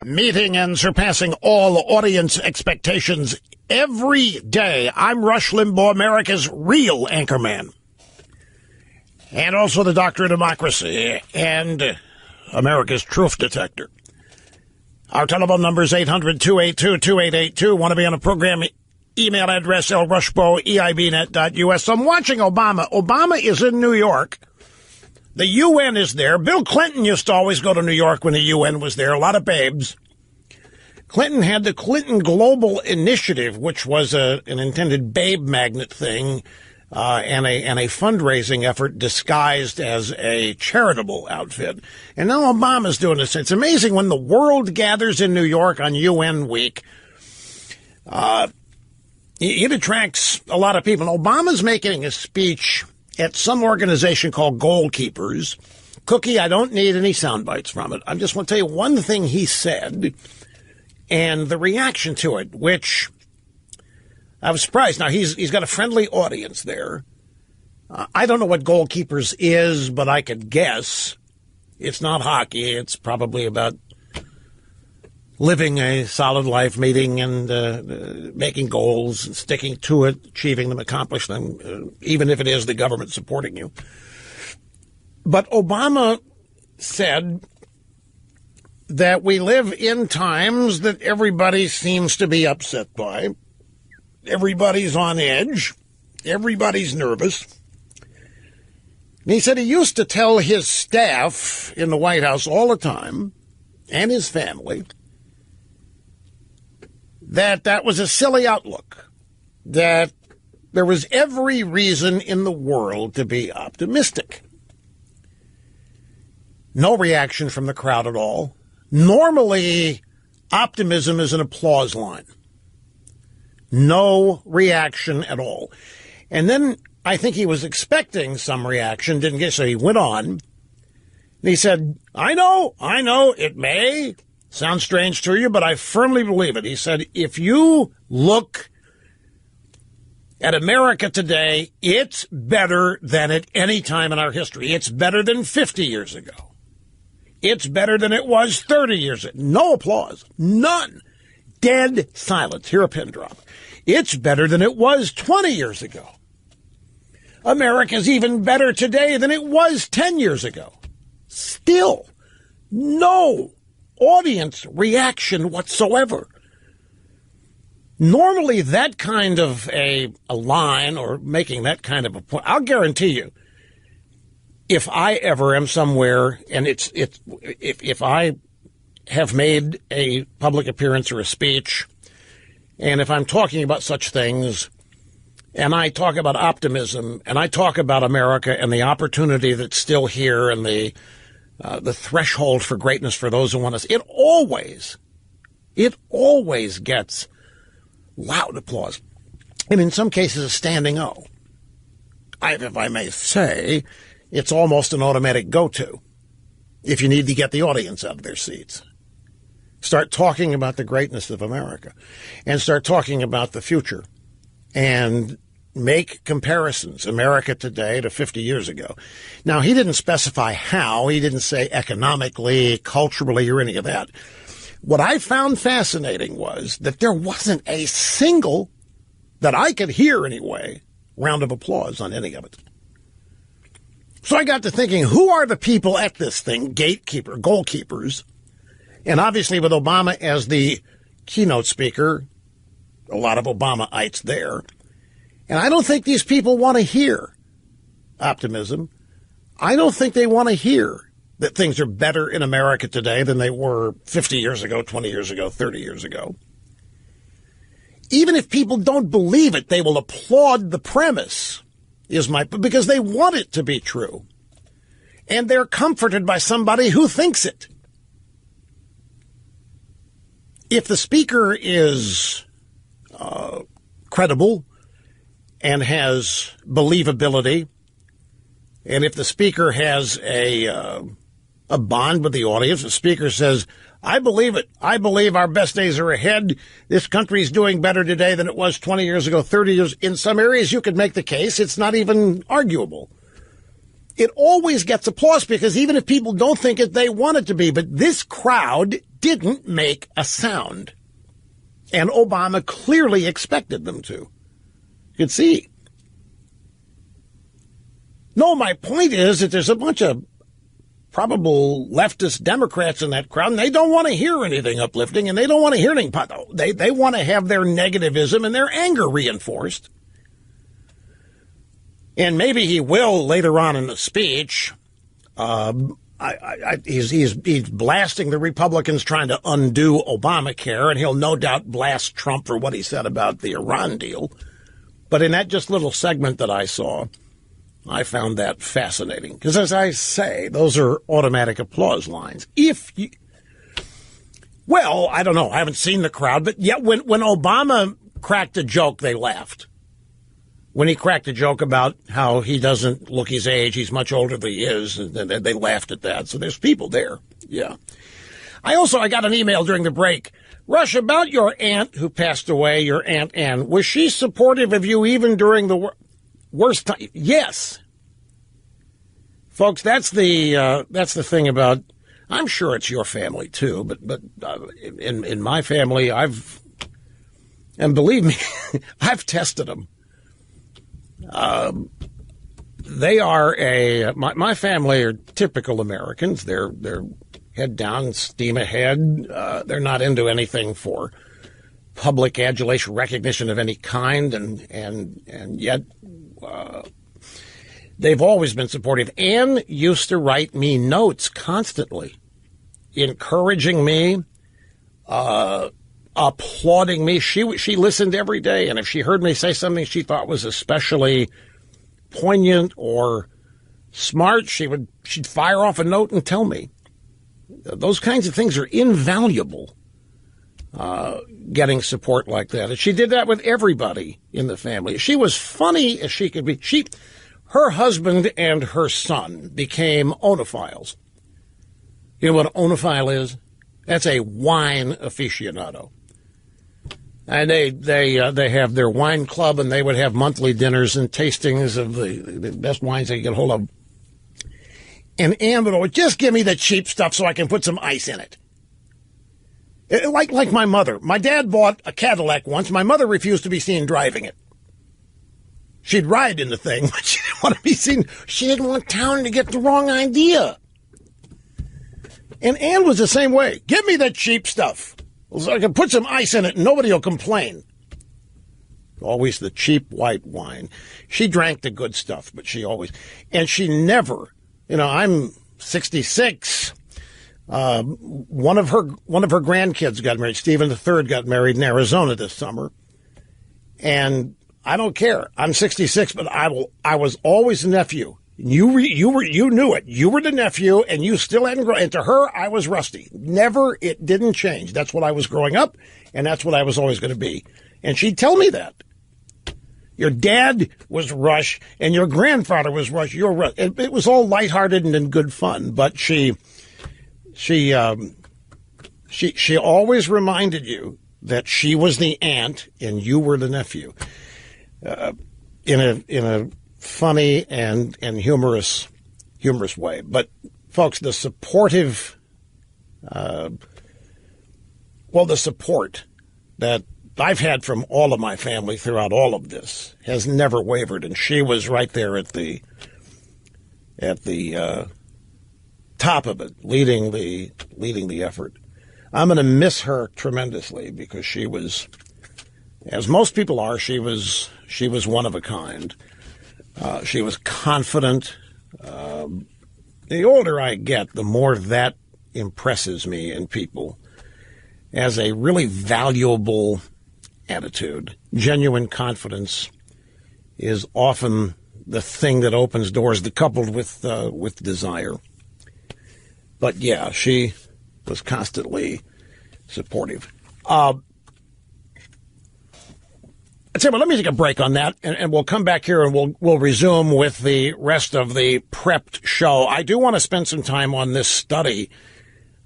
Meeting and surpassing all audience expectations every day. I'm Rush Limbaugh, America's real anchorman. And also the Doctor of Democracy and America's truth detector. Our telephone number is 800-282-2882. Want to be on a program? Email address lrushbo@eibnet.us. I'm watching Obama. Obama is in New York. The UN is there. Bill Clinton used to always go to New York when the UN was there. A lot of babes. Clinton had the Clinton Global Initiative, which was an intended babe magnet thing, and a fundraising effort disguised as a charitable outfit. And now Obama's doing this. It's amazing when the world gathers in New York on UN week. It attracts a lot of people. And Obama's making a speech at some organization called Goalkeepers. Cookie, I don't need any sound bites from it. I just want to tell you one thing he said and the reaction to it, which I was surprised. Now, he's got a friendly audience there. I don't know what Goalkeepers is, but I could guess. It's not hockey. It's probably about living a solid life, meeting and making goals, and sticking to it, achieving them, accomplishing them, even if it is the government supporting you. But Obama said that we live in times that everybody seems to be upset by. Everybody's on edge. Everybody's nervous. And he said he used to tell his staff in the White House all the time, and his family, that was a silly outlook, that there was every reason in the world to be optimistic. No reaction from the crowd at all. Normally, optimism is an applause line. No reaction at all. And then I think he was expecting some reaction, didn't get, so he went on. And he said, I know, it may sound strange to you, but I firmly believe it. He said, if you look at America today, it's better than at any time in our history. It's better than 50 years ago. It's better than it was 30 years ago. No applause. None. Dead silence. Hear a pin drop. It's better than it was 20 years ago. America's even better today than it was 10 years ago. Still, no audience reaction whatsoever. Normally, that kind of a line or making that kind of a point, I'll guarantee you, if I ever am somewhere and if I have made a public appearance or a speech, and if I'm talking about such things, and I talk about optimism, and I talk about America and the opportunity that's still here and the threshold for greatness for those who want us, it always gets loud applause. And in some cases, a standing O. If I may say, it's almost an automatic go-to if you need to get the audience out of their seats. Start talking about the greatness of America and start talking about the future and make comparisons, America today to 50 years ago. Now, he didn't specify how. He didn't say economically, culturally, or any of that. What I found fascinating was that there wasn't a single, that I could hear anyway, round of applause on any of it. So I got to thinking, who are the people at this thing, goalkeepers? And obviously with Obama as the keynote speaker, a lot of Obamaites there. And I don't think these people want to hear optimism. I don't think they want to hear that things are better in America today than they were 50 years ago, 20 years ago, 30 years ago. Even if people don't believe it, they will applaud the premise, because they want it to be true. And they're comforted by somebody who thinks it. If the speaker is credible and has believability, and if the speaker has a bond with the audience, the speaker says, I believe it. I believe our best days are ahead. This country is doing better today than it was 20 years ago, 30 years. In some areas, you could make the case. It's not even arguable. It always gets applause because even if people don't think it, they want it to be. But this crowd didn't make a sound. And Obama clearly expected them to. You could see. No, my point is that there's a bunch of probable leftist Democrats in that crowd, and they don't want to hear anything uplifting, and they don't want to hear anything. They want to have their negativism and their anger reinforced. And maybe he will later on in the speech. He's blasting the Republicans trying to undo Obamacare, and he'll no doubt blast Trump for what he said about the Iran deal. But in that just little segment that I saw, I found that fascinating. Because as I say, those are automatic applause lines. Well, I don't know. I haven't seen the crowd. But yet when Obama cracked a joke, they laughed. When he cracked a joke about how he doesn't look his age, he's much older than he is, and they laughed at that. So there's people there. Yeah. I got an email during the break. Rush, about your aunt who passed away, your Aunt Ann, was she supportive of you even during the worst time? Yes. Folks, that's the thing about, I'm sure it's your family too, but in my family, and believe me, I've tested them. They are my family are typical Americans. They're head down, steam ahead. They're not into anything for public adulation, recognition of any kind, and yet they've always been supportive. Anne used to write me notes constantly, encouraging me, applauding me. She listened every day, and if she heard me say something she thought was especially poignant or smart, she'd fire off a note and tell me. Those kinds of things are invaluable, getting support like that. And she did that with everybody in the family. She was funny as she could be. Her husband and her son became onophiles. You know what an onophile is? That's a wine aficionado. And they have their wine club, and they would have monthly dinners and tastings of the best wines they could get hold of. And Ann would always, just give me the cheap stuff so I can put some ice in it. Like my mother. My dad bought a Cadillac once. My mother refused to be seen driving it. She'd ride in the thing, but she didn't want to be seen. She didn't want town to get the wrong idea. And Ann was the same way. Give me the cheap stuff so I can put some ice in it and nobody will complain. Always the cheap white wine. She drank the good stuff, but she never... I'm 66. One of her grandkids got married. Stephen III got married in Arizona this summer. And I don't care. I'm 66, but I was always the nephew. You knew it. You were the nephew, and you still hadn't grown. And to her, I was Rusty. It didn't change. That's what I was growing up, and that's what I was always going to be. And she'd tell me that. Your dad was Rush, and your grandfather was Rush. You're Rush. It was all lighthearted and in good fun, but she always reminded you that she was the aunt and you were the nephew, in a funny and humorous way. But folks, the support that I've had from all of my family throughout all of this has never wavered, and she was right there at the top of it, leading the effort. I'm going to miss her tremendously because she was, as most people are, she was one of a kind. She was confident. The older I get, the more that impresses me in people as a really valuable attitude. Genuine confidence is often the thing that opens doors, coupled with desire. But yeah, she was constantly supportive. I'd say, well, let me take a break on that, and we'll come back here and we'll resume with the rest of the prepped show. I do want to spend some time on this study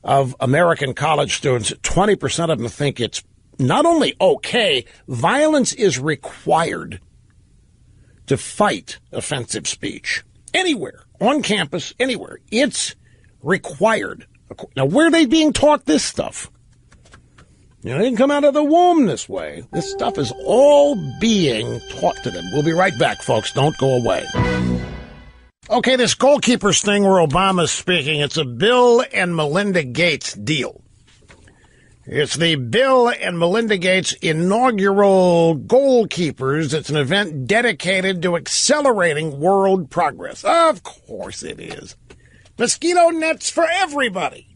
of American college students. 20% of them think it's not only okay, violence is required to fight offensive speech. Anywhere, on campus, anywhere. It's required. Now, where are they being taught this stuff? They didn't come out of the womb this way. This stuff is all being taught to them. We'll be right back, folks. Don't go away. Okay, this goalkeepers thing where Obama's speaking, it's a Bill and Melinda Gates deal. It's the Bill and Melinda Gates inaugural Goalkeepers. It's an event dedicated to accelerating world progress. Of course it is. Mosquito nets for everybody.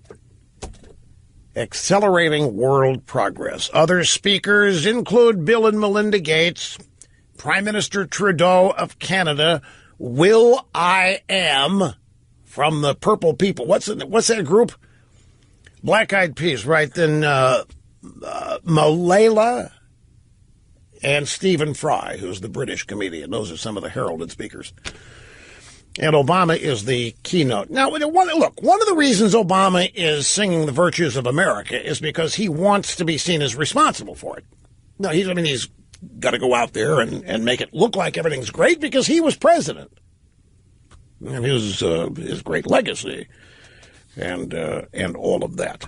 Accelerating world progress. Other speakers include Bill and Melinda Gates, Prime Minister Trudeau of Canada, Will I Am from the Purple People. What's that group? Black Eyed Peas, right? Then Malala and Stephen Fry, who's the British comedian. Those are some of the heralded speakers. And Obama is the keynote. Now, look, one of the reasons Obama is singing the virtues of America is because he wants to be seen as responsible for it. No, he's got to go out there and make it look like everything's great because he was president. And his great legacy. And all of that.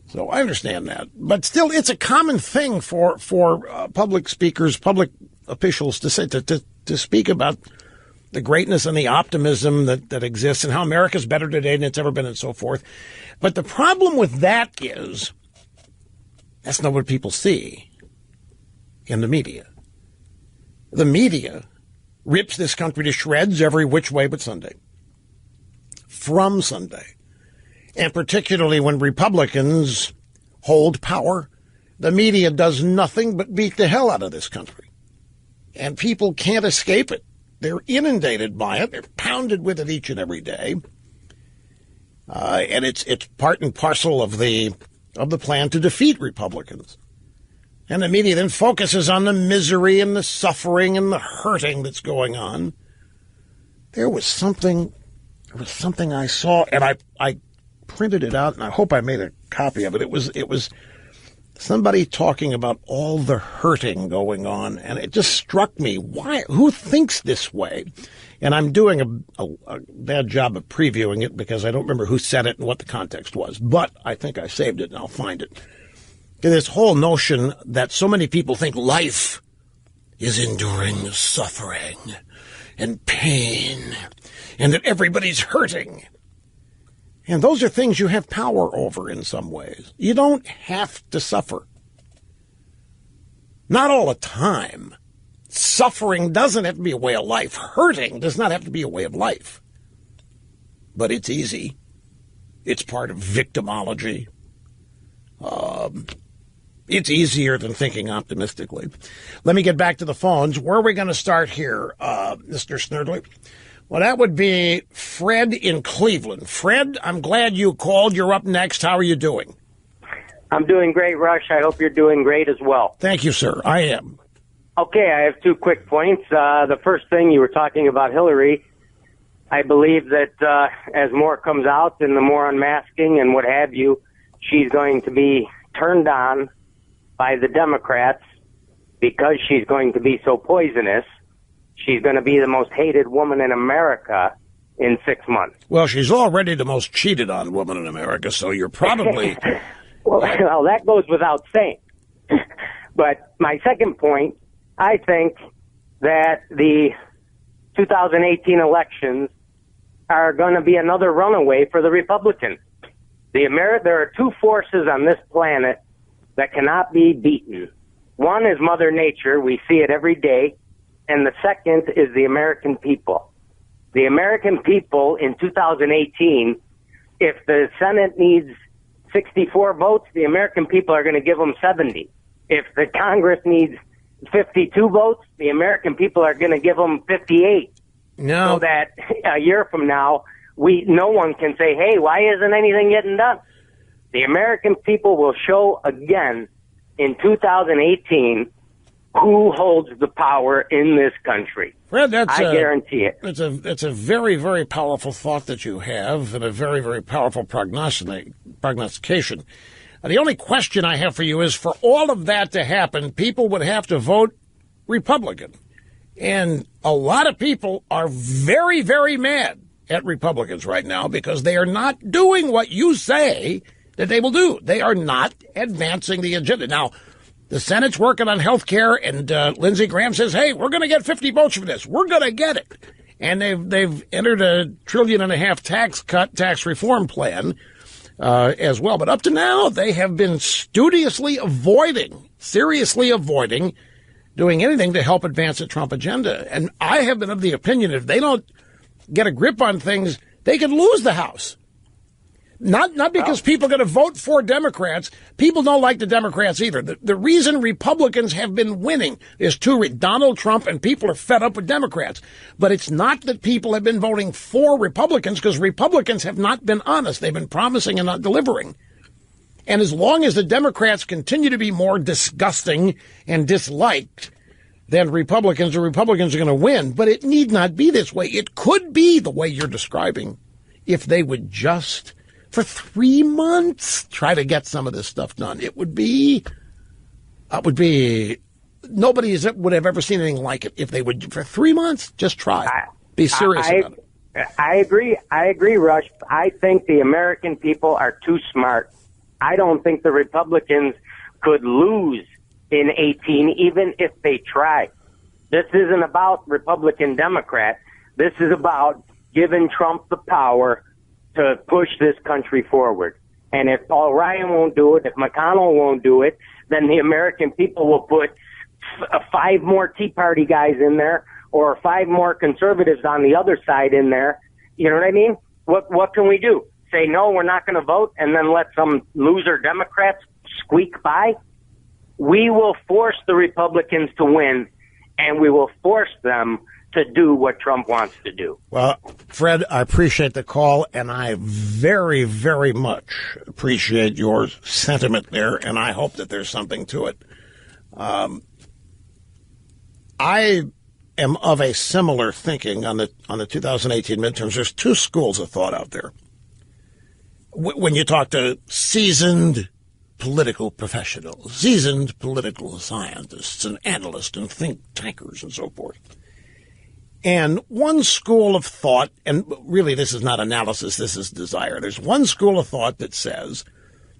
So I understand that. But still, it's a common thing for public speakers, public officials to say, to speak about the greatness and the optimism that exists and how America's better today than it's ever been and so forth. But the problem with that is that's not what people see in the media. The media rips this country to shreds every which way but Sunday. From Sunday. And particularly when Republicans hold power the media does nothing but beat the hell out of this country. And people can't escape it. They're inundated by it. They're pounded with it each and every day. And it's part and parcel of the plan to defeat Republicans. And the media then focuses on the misery and the suffering and the hurting that's going on. There was something I saw, and I printed it out, and I hope I made a copy of it. It was somebody talking about all the hurting going on, and it just struck me, who thinks this way? And I'm doing a bad job of previewing it because I don't remember who said it and what the context was, but I think I saved it and I'll find it. This whole notion that so many people think life is enduring suffering and pain and that everybody's hurting. And those are things you have power over in some ways. You don't have to suffer. Not all the time. Suffering doesn't have to be a way of life. Hurting does not have to be a way of life. But it's easy. It's part of victimology. It's easier than thinking optimistically. Let me get back to the phones. Where are we going to start here, Mr. Snerdley? Well, that would be Fred in Cleveland. Fred, I'm glad you called. You're up next. How are you doing? I'm doing great, Rush. I hope you're doing great as well. Thank you, sir. I am. Okay, I have 2 quick points. The first thing, you were talking about Hillary. I believe that as more comes out and the more unmasking and what have you, she's going to be turned on by the Democrats because she's going to be so poisonous. She's going to be the most hated woman in America in 6 months. Well, she's already the most cheated on woman in America, so you're probably... well, that goes without saying. But my second point, I think that the 2018 elections are going to be another runaway for the Republicans. There are 2 forces on this planet that cannot be beaten. One is Mother Nature. We see it every day. And the second is the American people. The American people in 2018, if the Senate needs 64 votes, the American people are going to give them 70. If the Congress needs 52 votes, the American people are going to give them 58. No. So that a year from now, no one can say, hey, why isn't anything getting done? The American people will show again in 2018 who holds the power in this country. Fred, I guarantee it. It's a very, very powerful thought that you have and a very, very powerful prognostication. The only question I have for you is, for all of that to happen, people would have to vote Republican. And a lot of people are very, very mad at Republicans right now because they are not doing what you say that they will do. They are not advancing the agenda. Now, the Senate's working on health care, and Lindsey Graham says, hey, we're going to get 50 votes for this. We're going to get it. And they've entered a $1.5 trillion tax reform plan as well. But up to now, they have been seriously avoiding doing anything to help advance the Trump agenda. And I have been of the opinion if they don't get a grip on things, they could lose the House. Not because people are going to vote for Democrats. People don't like the Democrats either. The reason Republicans have been winning is Donald Trump, and people are fed up with Democrats. But it's not that people have been voting for Republicans, because Republicans have not been honest. They've been promising and not delivering. And as long as the Democrats continue to be more disgusting and disliked than Republicans, the Republicans are going to win. But it need not be this way. It could be the way you're describing if they would just, for 3 months, try to get some of this stuff done. It would be nobody would have ever seen anything like it if they would, for 3 months, just try. Be serious about it. I agree, Rush. I think the American people are too smart. I don't think the Republicans could lose in 18, even if they try. This isn't about Republican Democrat. This is about giving Trump the power to push this country forward. And if Paul Ryan won't do it, if McConnell won't do it, then the American people will put 5 more Tea Party guys in there, or 5 more conservatives on the other side in there. You know what I mean? What can we do? Say, no, we're not going to vote, and then let some loser Democrats squeak by? we will force the Republicans to win, and we will force them to do what Trump wants to do. Well, Fred, I appreciate the call, and I very, very much appreciate your sentiment there, and I hope that there's something to it. I am of a similar thinking on the 2018 midterms. There's two schools of thought out there. When you talk to seasoned political professionals, seasoned political scientists and analysts and think tankers and so forth. And one school of thought, and really this is not analysis, this is desire. There's one school of thought that says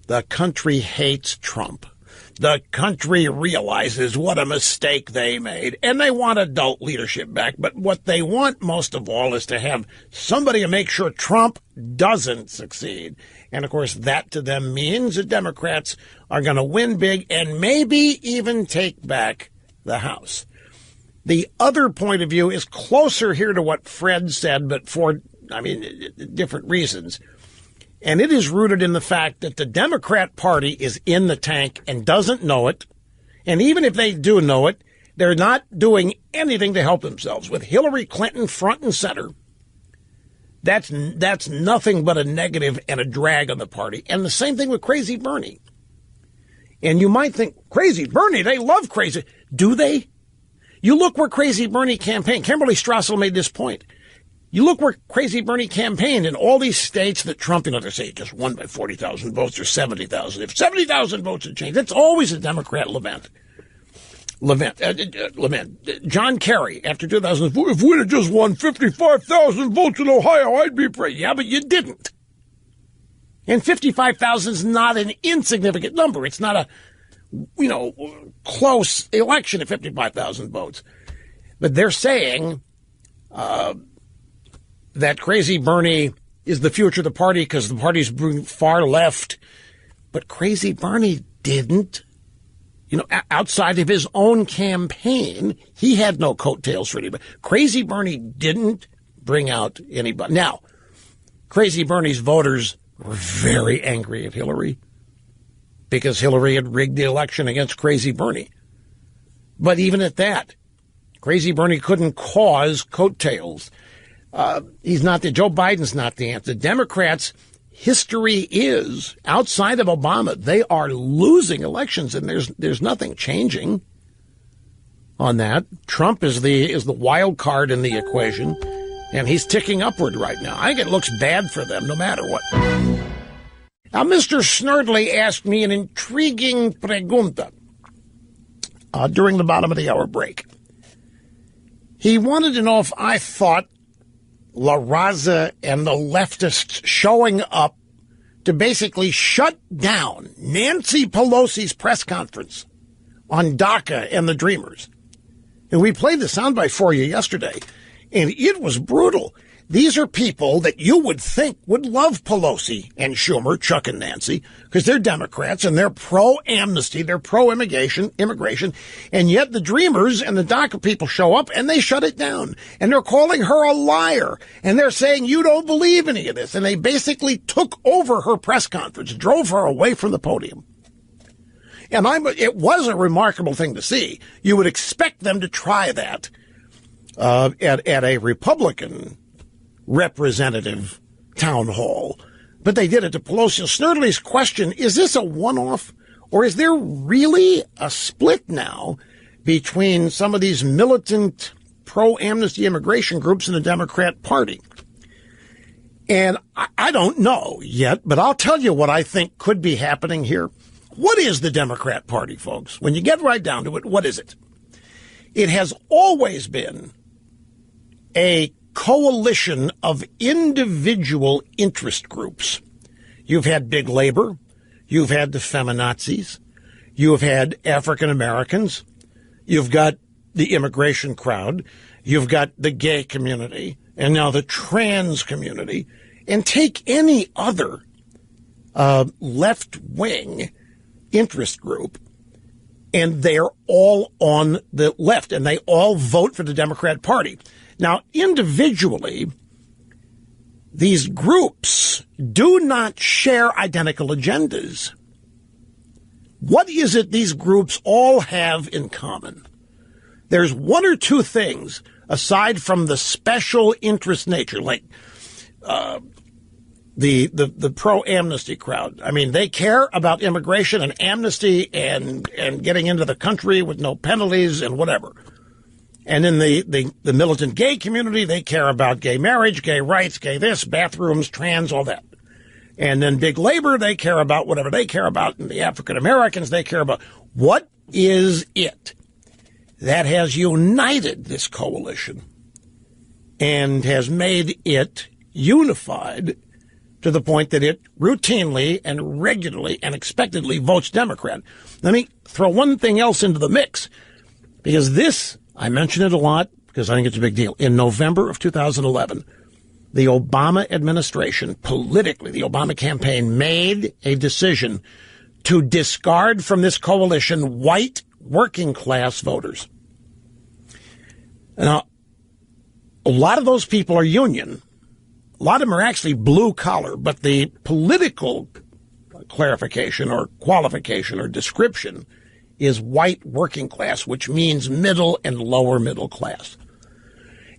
the country hates Trump. The country realizes what a mistake they made, and they want adult leadership back. But what they want most of all is to have somebody to make sure Trump doesn't succeed. And, of course, that to them means the Democrats are going to win big and maybe even take back the House. The other point of view is closer here to what Fred said, but for, different reasons. And it is rooted in the fact that the Democrat Party is in the tank and doesn't know it. And even if they do know it, they're not doing anything to help themselves. With Hillary Clinton front and center, that's nothing but a negative and a drag on the party. And the same thing with Crazy Bernie. And you might think, Crazy Bernie, they love crazy. Do they? You look where Crazy Bernie campaigned. Kimberly Strassel made this point. You look where Crazy Bernie campaigned in all these states that Trump, they say he just won by 40,000 votes or 70,000. If 70,000 votes had changed, it's always a Democrat lament. John Kerry, after 2004, if we'd have just won 55,000 votes in Ohio, I'd be praised. Yeah, but you didn't. And 55,000 is not an insignificant number. It's not a, close election at 55,000 votes. But they're saying that Crazy Bernie is the future of the party because the party's far left. But Crazy Bernie didn't. Outside of his own campaign, he had no coattails for anybody. Crazy Bernie didn't bring out anybody. Now, Crazy Bernie's voters were very angry at Hillary because Hillary had rigged the election against Crazy Bernie. But even at that, Crazy Bernie couldn't cause coattails. Joe Biden's not the answer. The Democrats, history is, outside of Obama, they are losing elections, and there's nothing changing on that. Trump is the wild card in the equation, and he's ticking upward right now. I think it looks bad for them no matter what. Now, Mr. Snerdley asked me an intriguing pregunta during the bottom of the hour break. He wanted to know if I thought La Raza and the leftists showing up to basically shut down Nancy Pelosi's press conference on DACA and the Dreamers. And we played the soundbite for you yesterday, and it was brutal. These are people that you would think would love Pelosi and Schumer, Chuck and Nancy, because they're Democrats and they're pro-amnesty, they're pro-immigration, and yet the Dreamers and the DACA people show up and they shut it down. And they're calling her a liar. And they're saying, you don't believe any of this. And they basically took over her press conference, drove her away from the podium. And it was a remarkable thing to see. You would expect them to try that at a Republican representative town hall. But they did it to Pelosi. Snerdley's question, is this a one-off, or is there really a split now between some of these militant pro-amnesty immigration groups in the Democrat Party? And I don't know yet, but I'll tell you what I think could be happening here. What is the Democrat Party, folks? When you get right down to it, what is it? It has always been a coalition of individual interest groups. You've had big labor. You've had the feminazis. You've had African Americans. You've got the immigration crowd. You've got the gay community and now the trans community. And take any other left-wing interest group, and they're all on the left, and they all vote for the Democrat Party. Now, individually, these groups do not share identical agendas. What is it these groups all have in common? There's one or two things, aside from the special interest nature, like the pro-amnesty crowd. I mean, they care about immigration and amnesty and getting into the country with no penalties and whatever. And in the militant gay community, they care about gay marriage, gay rights, gay this, bathrooms, trans, all that. And then big labor, they care about whatever they care about. And the African Americans, they care about. What is it that has united this coalition and has made it unified to the point that it routinely and regularly and expectedly votes Democrat? Let me throw one thing else into the mix, because this, I mention it a lot because I think it's a big deal. In November of 2011, the Obama administration, politically, the Obama campaign made a decision to discard from this coalition white working class voters. Now, a lot of those people are union. A lot of them are actually blue collar, but the political clarification or qualification or description is white working class, which means middle and lower middle class.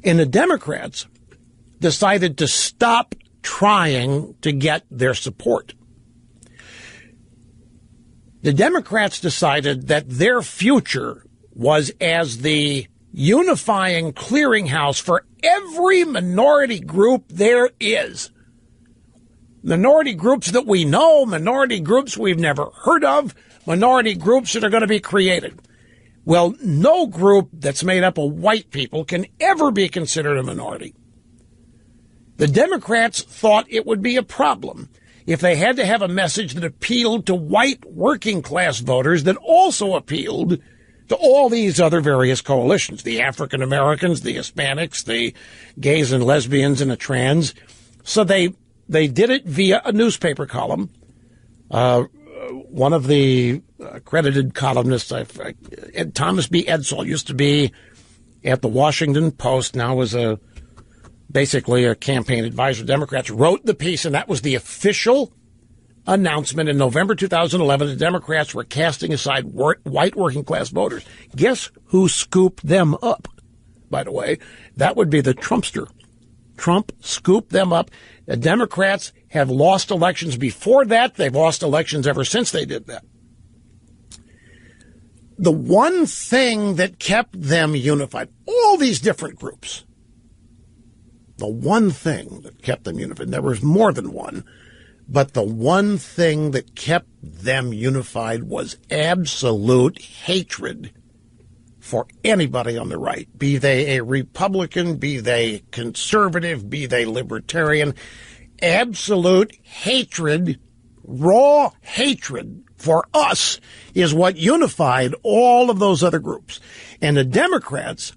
And the Democrats decided to stop trying to get their support. The Democrats decided that their future was as the unifying clearinghouse for every minority group there is. Minority groups that we know, minority groups we've never heard of, minority groups that are going to be created. Well, no group that's made up of white people can ever be considered a minority. The Democrats thought it would be a problem if they had to have a message that appealed to white working class voters that also appealed to all these other various coalitions, the African Americans, the Hispanics, the gays and lesbians and the trans. So they did it via a newspaper column. One of the accredited columnists, Thomas B. Edsall, used to be at the Washington Post, now is basically a campaign advisor. Democrats wrote the piece, and that was the official announcement in November 2011. The Democrats were casting aside white working class voters. Guess who scooped them up, by the way? That would be the Trumpster. Trump scooped them up. The Democrats have lost elections before that. They've lost elections ever since they did that. The one thing that kept them unified, all these different groups, the one thing that kept them unified, there was more than one, but the one thing that kept them unified was absolute hatred for anybody on the right, be they a Republican, be they conservative, be they libertarian. Absolute hatred, raw hatred for us is what unified all of those other groups. And the Democrats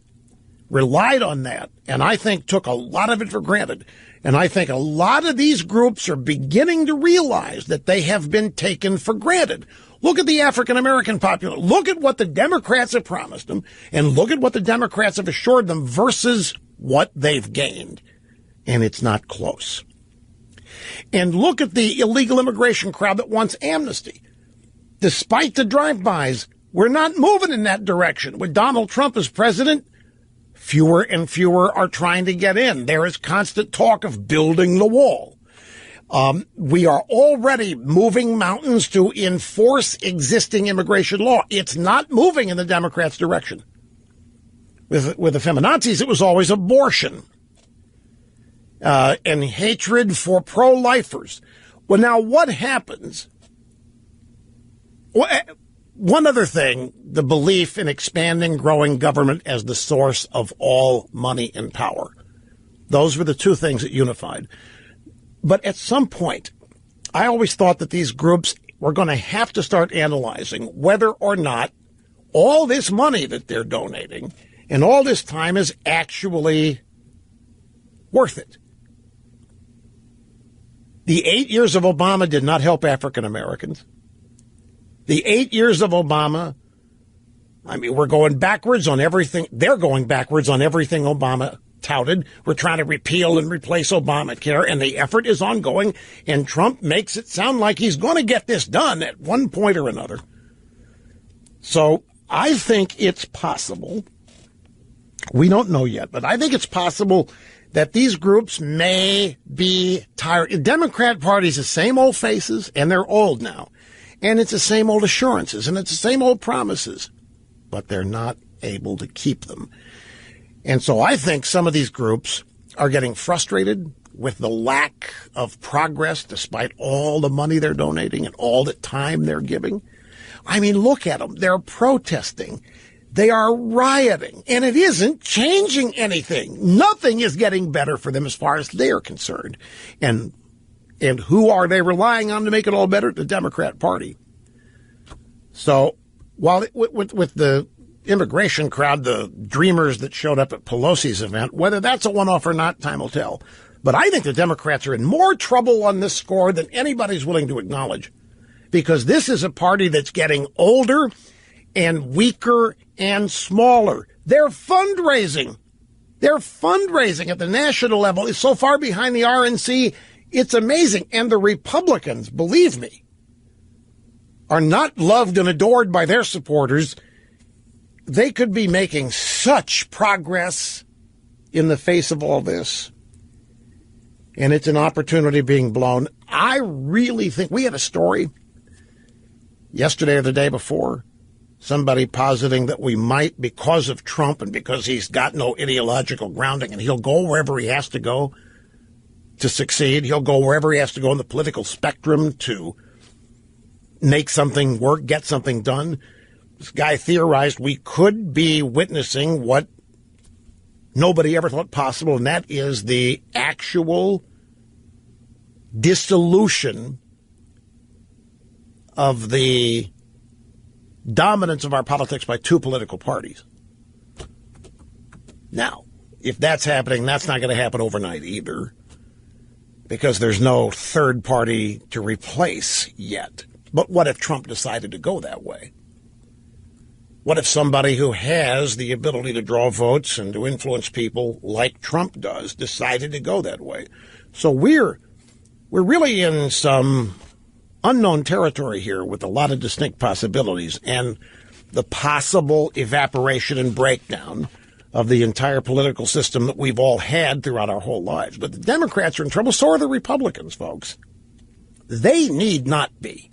relied on that, and I think took a lot of it for granted. And I think a lot of these groups are beginning to realize that they have been taken for granted. Look at the African American population. Look at what the Democrats have promised them, and look at what the Democrats have assured them versus what they've gained. And it's not close. And look at the illegal immigration crowd that wants amnesty. Despite the drive-bys, we're not moving in that direction. With Donald Trump as president, fewer and fewer are trying to get in. There is constant talk of building the wall. We are already moving mountains to enforce existing immigration law. It's not moving in the Democrats' direction. With the feminazis, it was always abortion and hatred for pro-lifers. Well, now what happens? One other thing, the belief in expanding, growing government as the source of all money and power. Those were the two things that unified. But at some point, I always thought that these groups were going to have to start analyzing whether or not all this money that they're donating and all this time is actually worth it. The 8 years of Obama did not help African Americans. The 8 years of Obama, I mean, we're going backwards on everything. They're going backwards on everything Obama touted. We're trying to repeal and replace Obamacare, and the effort is ongoing, and Trump makes it sound like he's going to get this done at one point or another. So I think it's possible, we don't know yet, but I think it's possible that these groups may be tired. The Democrat Party's the same old faces, and they're old now. And it's the same old assurances, and it's the same old promises. But they're not able to keep them. And so I think some of these groups are getting frustrated with the lack of progress despite all the money they're donating and all the time they're giving. I mean, look at them. They're protesting. They are rioting, and it isn't changing anything. Nothing is getting better for them as far as they're concerned. And who are they relying on to make it all better? The Democrat Party. So while with the immigration crowd, the dreamers that showed up at Pelosi's event, whether that's a one-off or not, time will tell. But I think the Democrats are in more trouble on this score than anybody's willing to acknowledge, because this is a party that's getting older and weaker and smaller. They're fundraising. Their fundraising at the national level is so far behind the RNC, it's amazing. And the Republicans, believe me, are not loved and adored by their supporters. They could be making such progress in the face of all this. And it's an opportunity being blown. I really think we had a story yesterday or the day before, somebody positing that we might, because of Trump and because he's got no ideological grounding and he'll go wherever he has to go to succeed. He'll go wherever he has to go on the political spectrum to make something work, get something done. This guy theorized we could be witnessing what nobody ever thought possible, and that is the actual dissolution of the dominance of our politics by two political parties. Now, if that's happening, that's not going to happen overnight either, because there's no third party to replace yet. But what if Trump decided to go that way? What if somebody who has the ability to draw votes and to influence people like Trump does decided to go that way? So we're really in some unknown territory here with a lot of distinct possibilities, and the possible evaporation and breakdown of the entire political system that we've all had throughout our whole lives. But the Democrats are in trouble. So are the Republicans, folks. They need not be.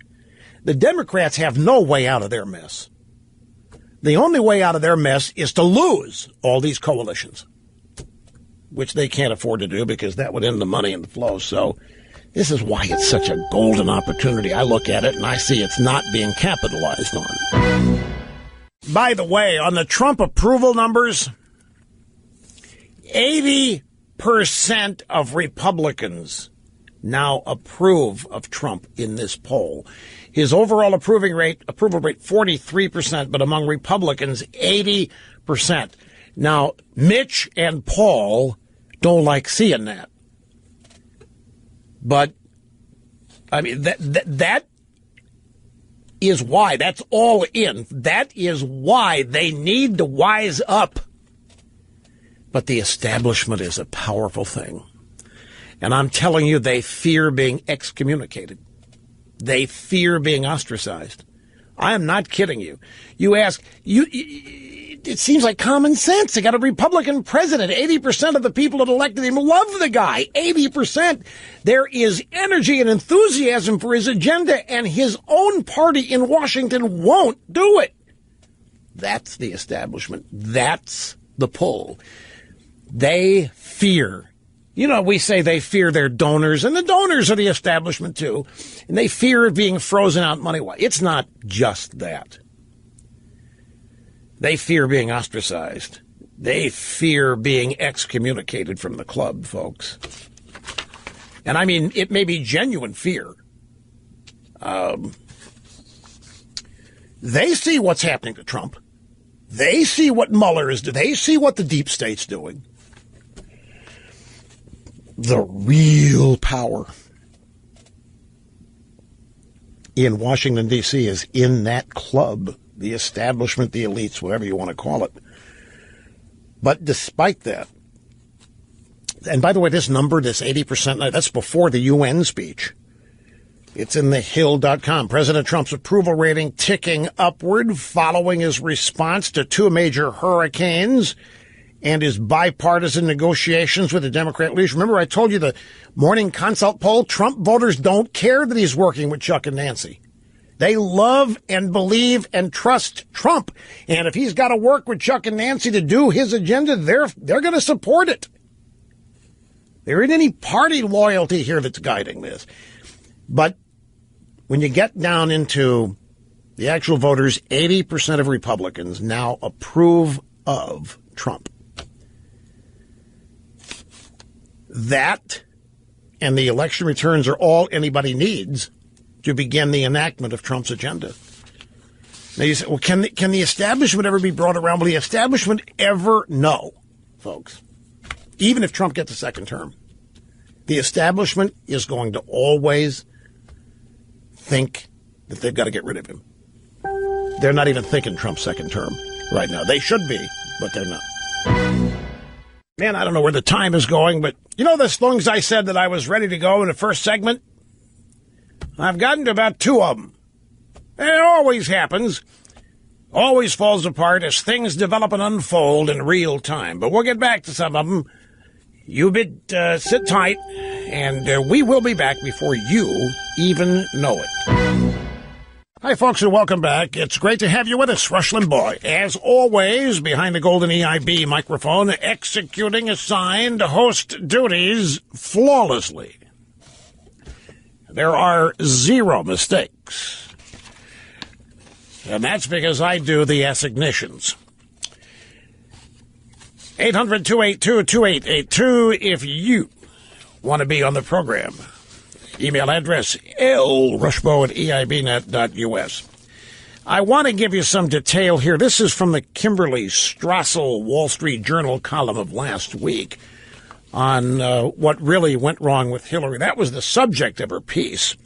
The Democrats have no way out of their mess. The only way out of their mess is to lose all these coalitions, which they can't afford to do because that would end the money and the flow. So this is why it's such a golden opportunity. I look at it and I see it's not being capitalized on. By the way, on the Trump approval numbers, 80% of Republicans now approve of Trump in this poll. His overall approval rate, 43%, but among Republicans, 80%. Now, Mitch and Paul don't like seeing that. But, I mean, that is why. That's all in. That is why they need to wise up. But the establishment is a powerful thing. And I'm telling you, they fear being excommunicated. They fear being ostracized. I am not kidding you. You ask, it seems like common sense. They got a Republican president. 80% of the people that elected him love the guy. 80%. There is energy and enthusiasm for his agenda, and his own party in Washington won't do it. That's the establishment. That's the pull. They fear. You know, we say they fear their donors, and the donors are the establishment, too. And they fear being frozen out money-wise. It's not just that. They fear being ostracized. They fear being excommunicated from the club, folks. And I mean, it may be genuine fear. They see what's happening to Trump. They see what Mueller is doing. They see what the deep state's doing. The real power in Washington, D.C. is in that club, the establishment, the elites, whatever you want to call it. But despite that, and by the way, this number, this 80%, that's before the UN speech. It's in thehill.com. President Trump's approval rating ticking upward following his response to two major hurricanes and his bipartisan negotiations with the Democrat leaders. Remember, I told you the morning consult poll, Trump voters don't care that he's working with Chuck and Nancy. They love and believe and trust Trump. And if he's got to work with Chuck and Nancy to do his agenda, they're going to support it. There isn't any party loyalty here that's guiding this. But when you get down into the actual voters, 80% of Republicans now approve of Trump. That and the election returns are all anybody needs to begin the enactment of Trump's agenda. Now you say, well, can the establishment ever be brought around? Will the establishment ever? No, folks. Even if Trump gets a second term, the establishment is going to always think that they've got to get rid of him. They're not even thinking Trump's second term right now. They should be, but they're not. Man, I don't know where the time is going, but you know the things I said that I was ready to go in the first segment? I've gotten to about two of them. And it always happens. Always falls apart as things develop and unfold in real time. But we'll get back to some of them. You sit tight, and we will be back before you even know it. Hi, folks, and welcome back. It's great to have you with us, Rush Limbaugh. As always, behind the golden EIB microphone, executing assigned host duties flawlessly. There are zero mistakes. And that's because I do the assignations. 800-282-2882 if you want to be on the program. Email address lrushbo@eibnet.us. I want to give you some detail here. This is from the Kimberly Strassel Wall Street Journal column of last week on what really went wrong with Hillary. That was the subject of her piece,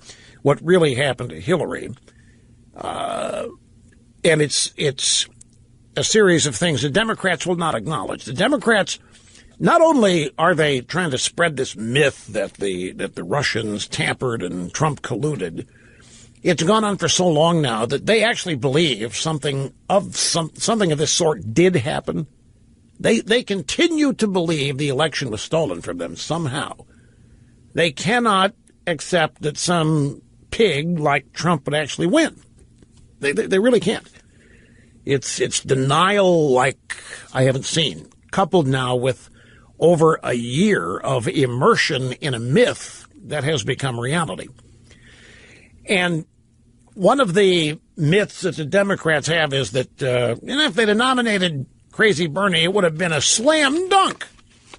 what really happened to Hillary. And it's a series of things the Democrats will not acknowledge. The Democrats, not only are they trying to spread this myth that the Russians tampered and Trump colluded, it's gone on for so long now that they actually believe something of this sort did happen. They continue to believe the election was stolen from them somehow. They cannot accept that some pig like Trump would actually win. They really can't. It's denial like I haven't seen, coupled now with over a year of immersion in a myth that has become reality. And one of the myths that the Democrats have is that if they'd have nominated Crazy Bernie, it would have been a slam dunk.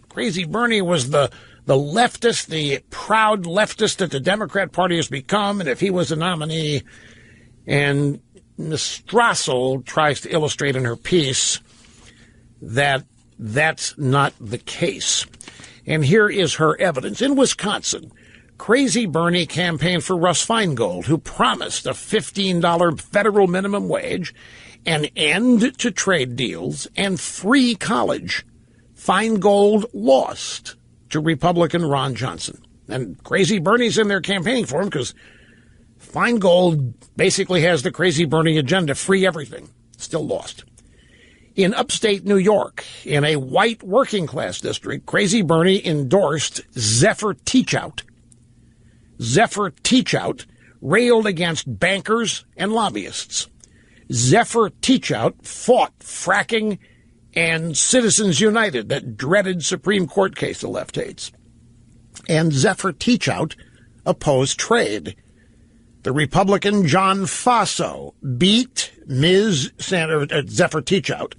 Crazy Bernie was the leftist, the proud leftist that the Democrat Party has become, and if he was a nominee, and Ms. Strassel tries to illustrate in her piece that that's not the case. And here is her evidence. In Wisconsin, Crazy Bernie campaigned for Russ Feingold, who promised a $15 federal minimum wage, an end to trade deals, and free college. Feingold lost to Republican Ron Johnson. And Crazy Bernie's in there campaigning for him because Feingold basically has the Crazy Bernie agenda, free everything. Still lost. In upstate New York, in a white working-class district, Crazy Bernie endorsed Zephyr Teachout. Zephyr Teachout railed against bankers and lobbyists. Zephyr Teachout fought fracking and Citizens United, that dreaded Supreme Court case the left hates. And Zephyr Teachout opposed trade. The Republican John Faso beat Zephyr Teachout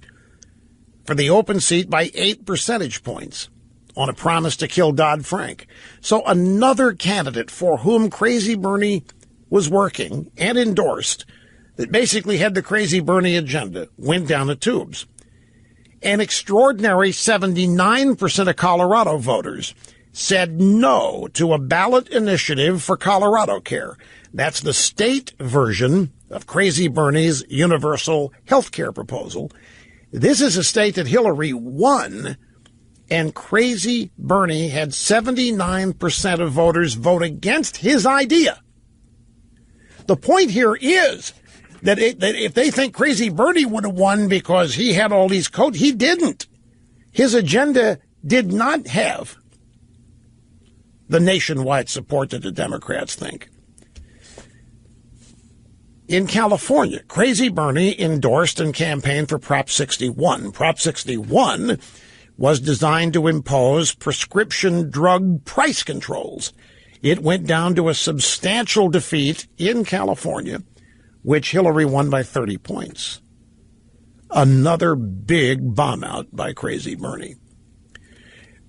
for the open seat by 8 percentage points on a promise to kill Dodd-Frank. So another candidate for whom Crazy Bernie was working and endorsed, that basically had the Crazy Bernie agenda, went down the tubes. An extraordinary 79% of Colorado voters said no to a ballot initiative for Colorado Care. That's the state version of Crazy Bernie's universal health care proposal. This is a state that Hillary won, and Crazy Bernie had 79% of voters vote against his idea. The point here is that if they think Crazy Bernie would have won because he had all these coats, he didn't. His agenda did not have the nationwide support that the Democrats think. In California, Crazy Bernie endorsed and campaigned for Prop 61. Prop 61 was designed to impose prescription drug price controls. It went down to a substantial defeat in California, which Hillary won by 30 points. Another big bomb out by Crazy Bernie.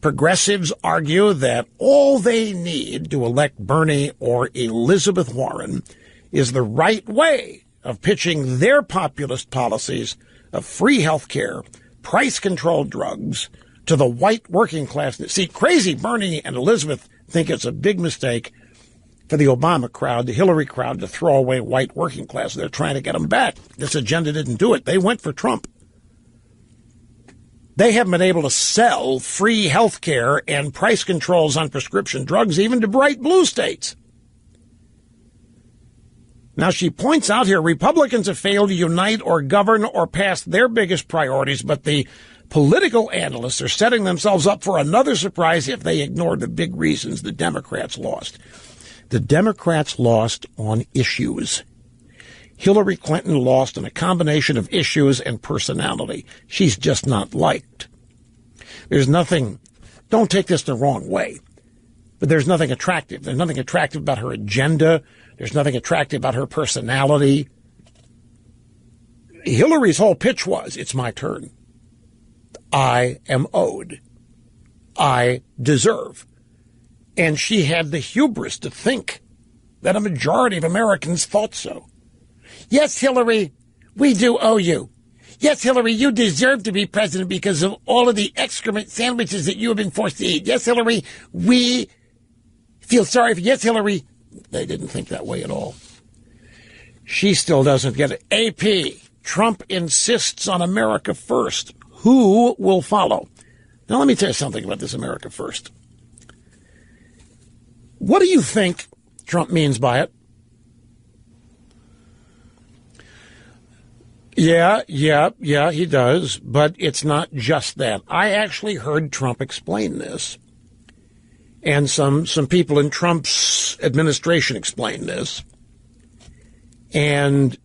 Progressives argue that all they need to elect Bernie or Elizabeth Warren is the right way of pitching their populist policies of free health care, price-controlled drugs to the white working class. See, Crazy Bernie and Elizabeth think it's a big mistake for the Obama crowd, the Hillary crowd, to throw away white working class. They're trying to get them back. This agenda didn't do it. They went for Trump. They haven't been able to sell free health care and price controls on prescription drugs even to bright blue states. Now, she points out here, Republicans have failed to unite or govern or pass their biggest priorities, but the political analysts are setting themselves up for another surprise if they ignore the big reasons the Democrats lost. The Democrats lost on issues. Hillary Clinton lost on a combination of issues and personality. She's just not liked. There's nothing, don't take this the wrong way, but there's nothing attractive. There's nothing attractive about her agenda. There's nothing attractive about her personality. Hillary's whole pitch was, it's my turn. I am owed. I deserve. And she had the hubris to think that a majority of Americans thought so. Yes, Hillary, we do owe you. Yes, Hillary, you deserve to be president because of all of the excrement sandwiches that you have been forced to eat. Yes, Hillary, we feel sorry for you. Yes, Hillary. They didn't think that way at all. She still doesn't get it. AP, Trump insists on America first. Who will follow? Now, let me tell you something about this America first. What do you think Trump means by it? Yeah, he does. But it's not just that. I actually heard Trump explain this. And some people in Trump's administration explain this. And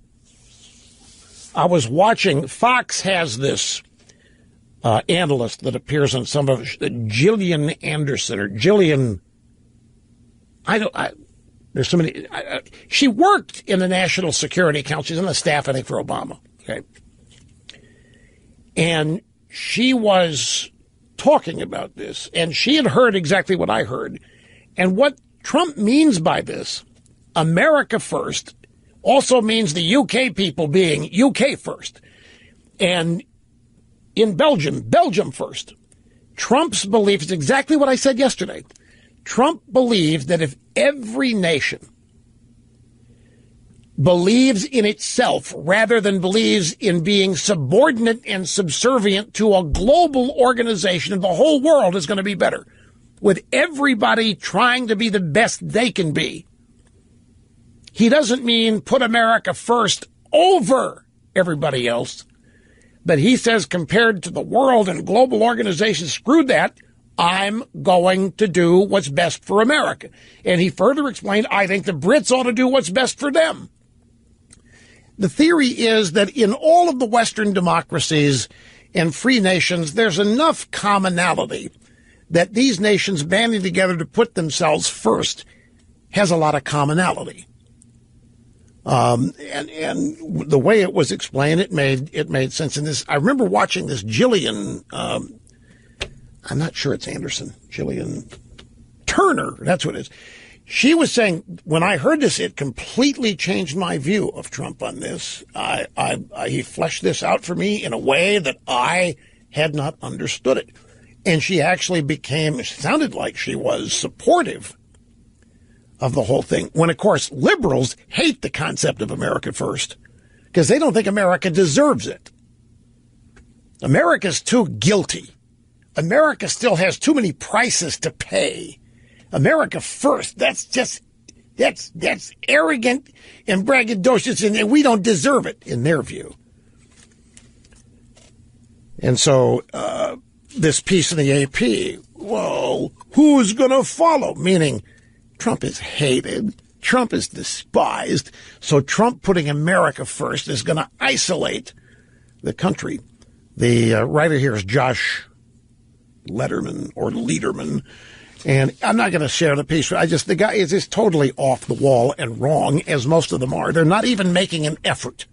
I was watching, Fox has this analyst that appears on some of Gillian Anderson or Gillian. There's so many. She worked in the National Security Council. She's on the staff, I think, for Obama. Okay. And she was talking about this, and she had heard exactly what I heard. And what Trump means by this, America first, also means the UK people being UK first. And in Belgium first. Trump's belief is exactly what I said yesterday. Trump believes that if every nation believes in itself rather than believes in being subordinate and subservient to a global organization, the whole world is going to be better, with everybody trying to be the best they can be. He doesn't mean put America first over everybody else, but he says compared to the world and global organizations, screw that, I'm going to do what's best for America. And he further explained, I think the Brits ought to do what's best for them. The theory is that in all of the Western democracies and free nations, there's enough commonality that these nations banding together to put themselves first has a lot of commonality. And the way it was explained, it made sense. In this, I remember watching this Gillian, I'm not sure it's Anderson, Gillian Turner, that's what it is. She was saying, when I heard this, it completely changed my view of Trump on this. He fleshed this out for me in a way that I had not understood it. And she actually it sounded like she was supportive of the whole thing. When, of course, liberals hate the concept of America first because they don't think America deserves it. America's too guilty. America still has too many prices to pay. America first, that's That's arrogant and braggadocious, and we don't deserve it, in their view. And so this piece in the AP, well, who's going to follow? Meaning Trump is hated. Trump is despised. So Trump putting America first is going to isolate the country. The writer here is Josh Lederman or Lederman. And I'm not going to share the piece. The guy is just totally off the wall and wrong, as most of them are. They're not even making an effort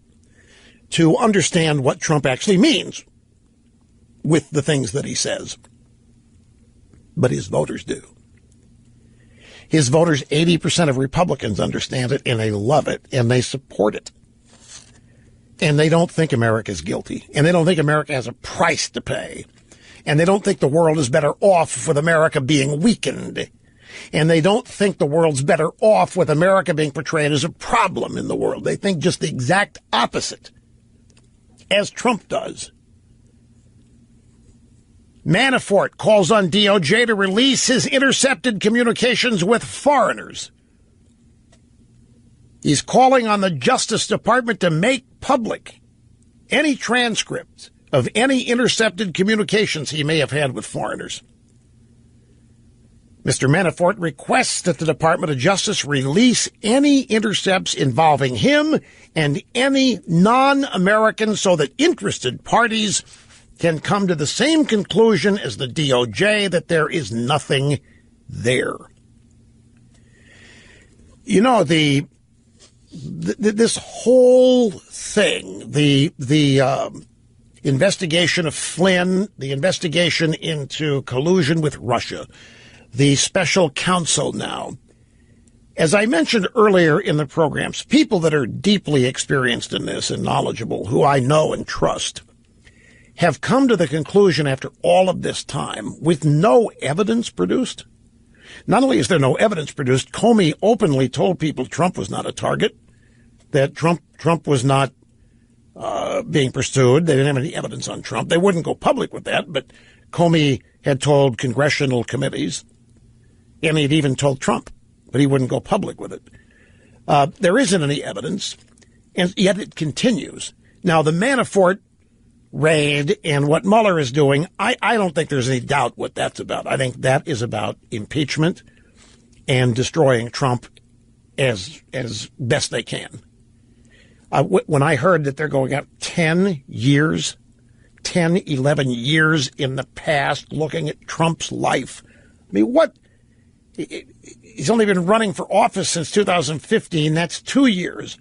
to understand what Trump actually means with the things that he says. But his voters do. His voters, 80% of Republicans understand it, and they love it, and they support it. And they don't think America's guilty, and they don't think America has a price to pay. And they don't think the world is better off with America being weakened. And they don't think the world's better off with America being portrayed as a problem in the world. They think just the exact opposite, as Trump does. Manafort calls on DOJ to release his intercepted communications with foreigners. He's calling on the Justice Department to make public any transcripts of any intercepted communications he may have had with foreigners. Mr. Manafort requests that the Department of Justice release any intercepts involving him and any non-American so that interested parties can come to the same conclusion as the DOJ that there is nothing there. You know, this whole thing, the investigation of Flynn, the investigation into collusion with Russia, the special counsel now. As I mentioned earlier in the programs, people that are deeply experienced in this and knowledgeable, who I know and trust, have come to the conclusion after all of this time, with no evidence produced. Not only is there no evidence produced, Comey openly told people Trump was not a target, that Trump was not being pursued. They didn't have any evidence on Trump. They wouldn't go public with that, but Comey had told congressional committees, and he'd even told Trump, but he wouldn't go public with it. There isn't any evidence, and yet it continues. Now, the Manafort raid and what Mueller is doing, I don't think there's any doubt what that's about. I think that is about impeachment and destroying Trump as best they can. When I heard that they're going out 10, 11 years in the past looking at Trump's life, I mean, what? He's only been running for office since 2015. That's 2 years.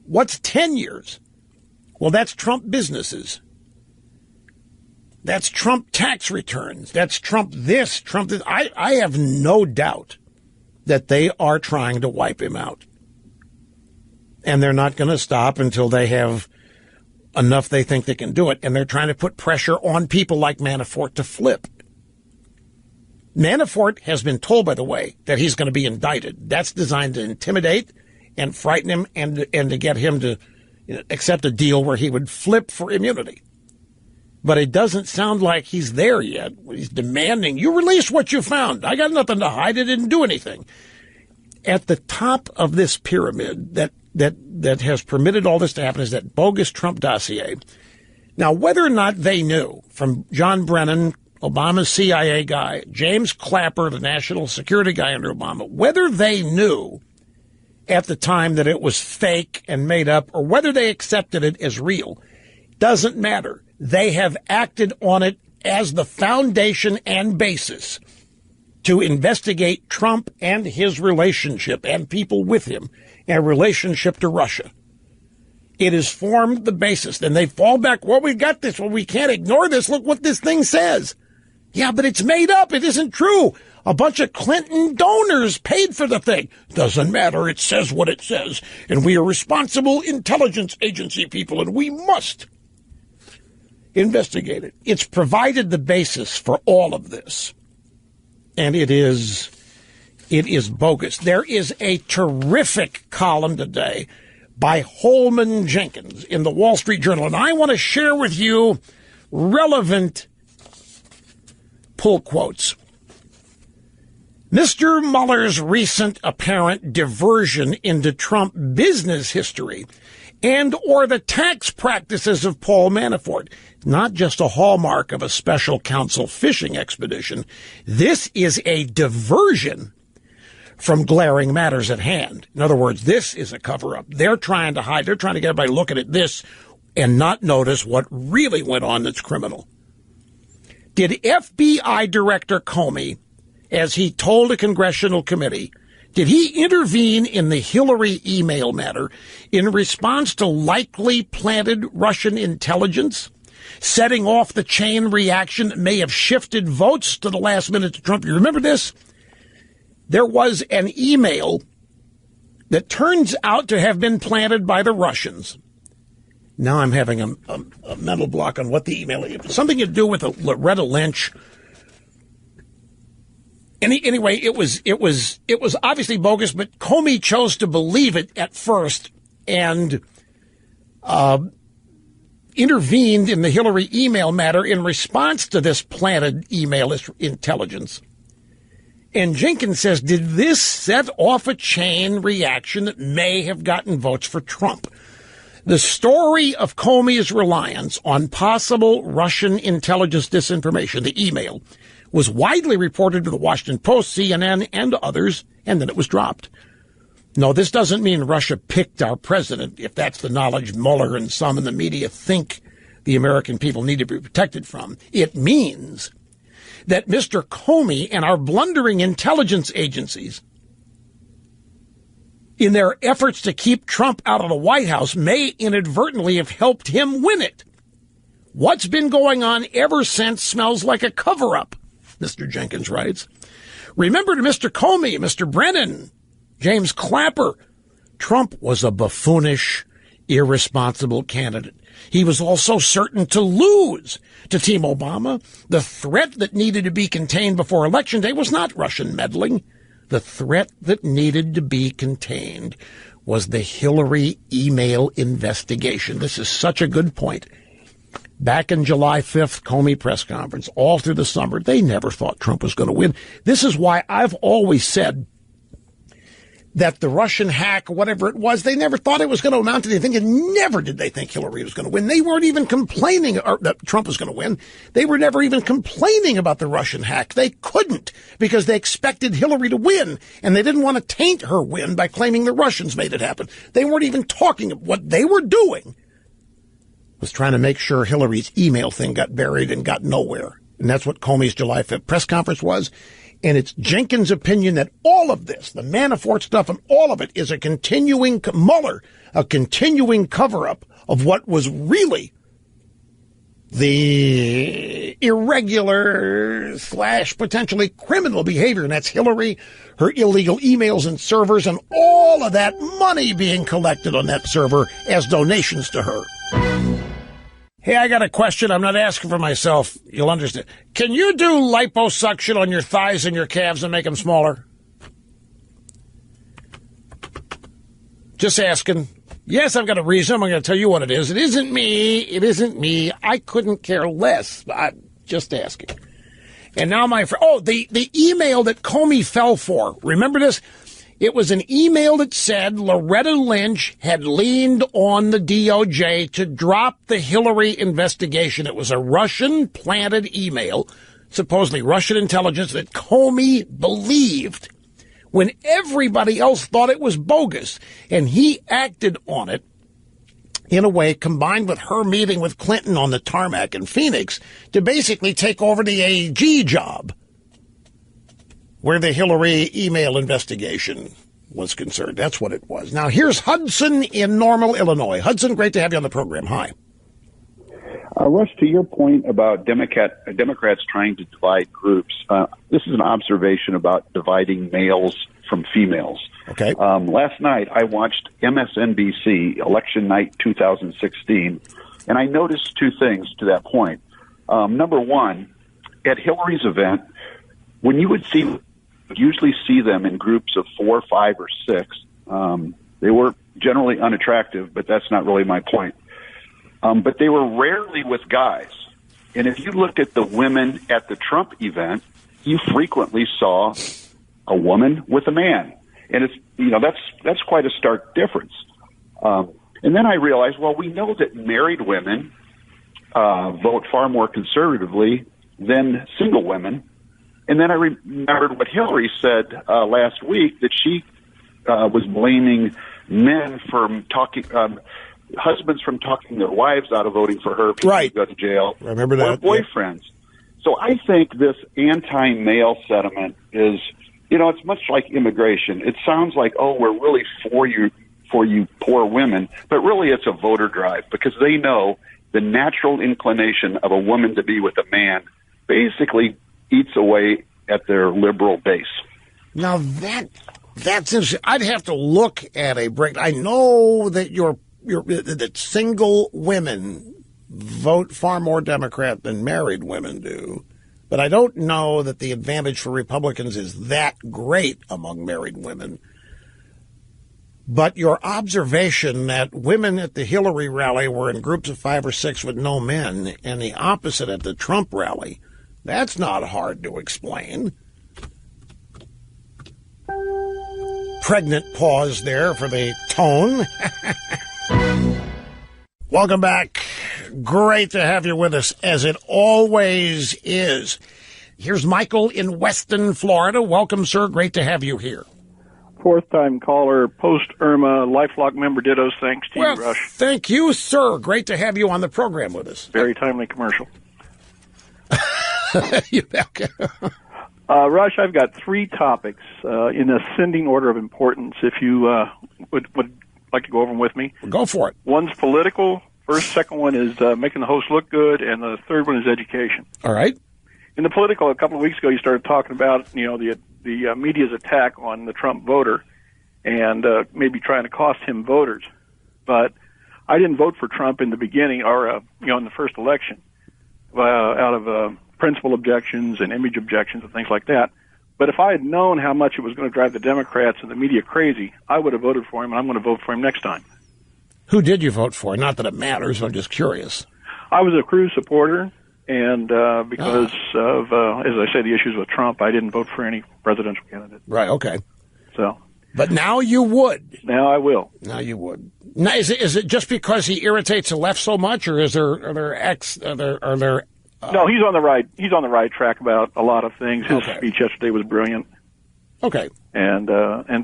What's 10 years? Well, that's Trump businesses. That's Trump tax returns. That's Trump this, Trump this. I have no doubt that they are trying to wipe him out. And they're not going to stop until they have enough they think they can do it. And they're trying to put pressure on people like Manafort to flip. Manafort has been told, by the way, that he's going to be indicted. That's designed to intimidate and frighten him and to get him to accept a deal where he would flip for immunity. But it doesn't sound like he's there yet. He's demanding, you release what you found. I got nothing to hide. I didn't do anything. At the top of this pyramid that has permitted all this to happen is that bogus Trump dossier. Now, whether or not they knew, from John Brennan, Obama's CIA guy, James Clapper, the national security guy under Obama, whether they knew at the time that it was fake and made up, or whether they accepted it as real, doesn't matter. They have acted on it as the foundation and basis to investigate Trump and his relationship and people with him and relationship to Russia. It has formed the basis. Then they fall back, well, we got this. Well, we can't ignore this. Look what this thing says. Yeah, but it's made up. It isn't true. A bunch of Clinton donors paid for the thing. Doesn't matter. It says what it says. And we are responsible intelligence agency people, and we must investigate it. It's provided the basis for all of this. And it is bogus. There is a terrific column today by Holman Jenkins in the Wall Street Journal, and I want to share with you relevant pull quotes. Mr. Mueller's recent apparent diversion into Trump business history and or the tax practices of Paul Manafort, not just a hallmark of a special counsel fishing expedition. This is a diversion from glaring matters at hand. In other words, this is a cover-up. They're trying to hide. They're trying to get everybody looking at this and not notice what really went on that's criminal. Did FBI Director Comey, as he told a congressional committee, did he intervene in the Hillary email matter in response to likely planted Russian intelligence, setting off the chain reaction that may have shifted votes to the last minute to Trump? You remember this? There was an email that turns out to have been planted by the Russians. Now I'm having a mental block on what the email is. Something to do with Loretta Lynch. Anyway, it was obviously bogus, but Comey chose to believe it at first and intervened in the Hillary email matter in response to this planted email intelligence. And Jenkins says, did this set off a chain reaction that may have gotten votes for Trump? The story of Comey's reliance on possible Russian intelligence disinformation, the email, was widely reported to the Washington Post, CNN, and others, and then it was dropped. No, this doesn't mean Russia picked our president, if that's the knowledge Mueller and some in the media think the American people need to be protected from. It means that Mr. Comey and our blundering intelligence agencies, in their efforts to keep Trump out of the White House, may inadvertently have helped him win it. What's been going on ever since smells like a cover-up, Mr. Jenkins writes. Remember to Mr. Comey, Mr. Brennan, James Clapper, Trump was a buffoonish, irresponsible candidate. He was also certain to lose to Team Obama. The threat that needed to be contained before Election Day was not Russian meddling. The threat that needed to be contained was the Hillary email investigation. This is such a good point. Back in July 5th, Comey press conference, all through the summer, they never thought Trump was going to win. This is why I've always said that the Russian hack, whatever it was, they never thought it was going to amount to anything, and never did they think Hillary was going to win. They weren't even complaining that Trump was going to win. They were never even complaining about the Russian hack. They couldn't, because they expected Hillary to win, and they didn't want to taint her win by claiming the Russians made it happen. They weren't even talking. What they were doing was trying to make sure Hillary's email thing got buried and got nowhere. And that's what Comey's July 5th press conference was. And it's Jenkins' opinion that all of this, the Manafort stuff and all of it, is a continuing, Mueller, a continuing cover-up of what was really the irregular / potentially criminal behavior. And that's Hillary, her illegal emails and servers, and all of that money being collected on that server as donations to her. Hey, I got a question. I'm not asking for myself. You'll understand. Can you do liposuction on your thighs and your calves and make them smaller? Just asking. Yes, I've got a reason. I'm going to tell you what it is. It isn't me. It isn't me. I couldn't care less. I'm just asking. And now my friend. Oh, the email that Comey fell for. Remember this? It was an email that said Loretta Lynch had leaned on the DOJ to drop the Hillary investigation. It was a Russian-planted email, supposedly Russian intelligence, that Comey believed when everybody else thought it was bogus. And he acted on it in a way, combined with her meeting with Clinton on the tarmac in Phoenix, to basically take over the AG job, where the Hillary email investigation was concerned. That's what it was. Now, here's Hudson in Normal, Illinois. Hudson, great to have you on the program. Hi. Rush, to your point about Democrats trying to divide groups, this is an observation about dividing males from females. Okay. Last night, I watched MSNBC, Election Night 2016, and I noticed two things to that point. Number one, at Hillary's event, when you would usually see them in groups of 4, 5, or 6. They were generally unattractive, but that's not really my point. But they were rarely with guys. And if you looked at the women at the Trump event, you frequently saw a woman with a man. And it's, that's quite a stark difference. And then I realized, well, we know that married women vote far more conservatively than single women. And then I remembered what Hillary said last week, that she was blaming men from talking, husbands from talking their wives out of voting for her because they go to jail. Remember that? Or boyfriends. Yeah. So I think this anti-male sentiment is, it's much like immigration. It sounds like, oh, we're really for you poor women, but really it's a voter drive because they know the natural inclination of a woman to be with a man basically eats away at their liberal base. Now that's interesting. I'd have to look at a break. I know that that single women vote far more Democrat than married women do, but I don't know that the advantage for Republicans is that great among married women. But your observation that women at the Hillary rally were in groups of 5 or 6 with no men, and the opposite at the Trump rally, that's not hard to explain. Pregnant pause there for the tone. Welcome back. Great to have you with us, as it always is. Here's Michael in Weston, Florida. Welcome, sir. Great to have you here. Fourth-time caller, post-Irma, LifeLock member, dittos. Thanks to you, Rush. Thank you, sir. Great to have you on the program with us. Very timely commercial. Rush, I've got 3 topics in ascending order of importance. If you would like to go over them with me. Go for it. One's political. Second one is making the host look good, and the third one is education. All right. In the political, a couple of weeks ago, you started talking about the media's attack on the Trump voter and maybe trying to cost him voters. But I didn't vote for Trump in the beginning or in the first election out of principal objections and image objections and things like that. But if I had known how much it was going to drive the Democrats and the media crazy, I would have voted for him, and I'm going to vote for him next time. Who did you vote for? Not that it matters. I'm just curious. I was a Cruz supporter, and because of, as I say, the issues with Trump, I didn't vote for any presidential candidate. Right, okay. So, but now you would. Now I will. Now you would. Now, is it just because he irritates the left so much, or are there no, he's on the right. He's on the right track about a lot of things. His speech yesterday was brilliant. Okay. And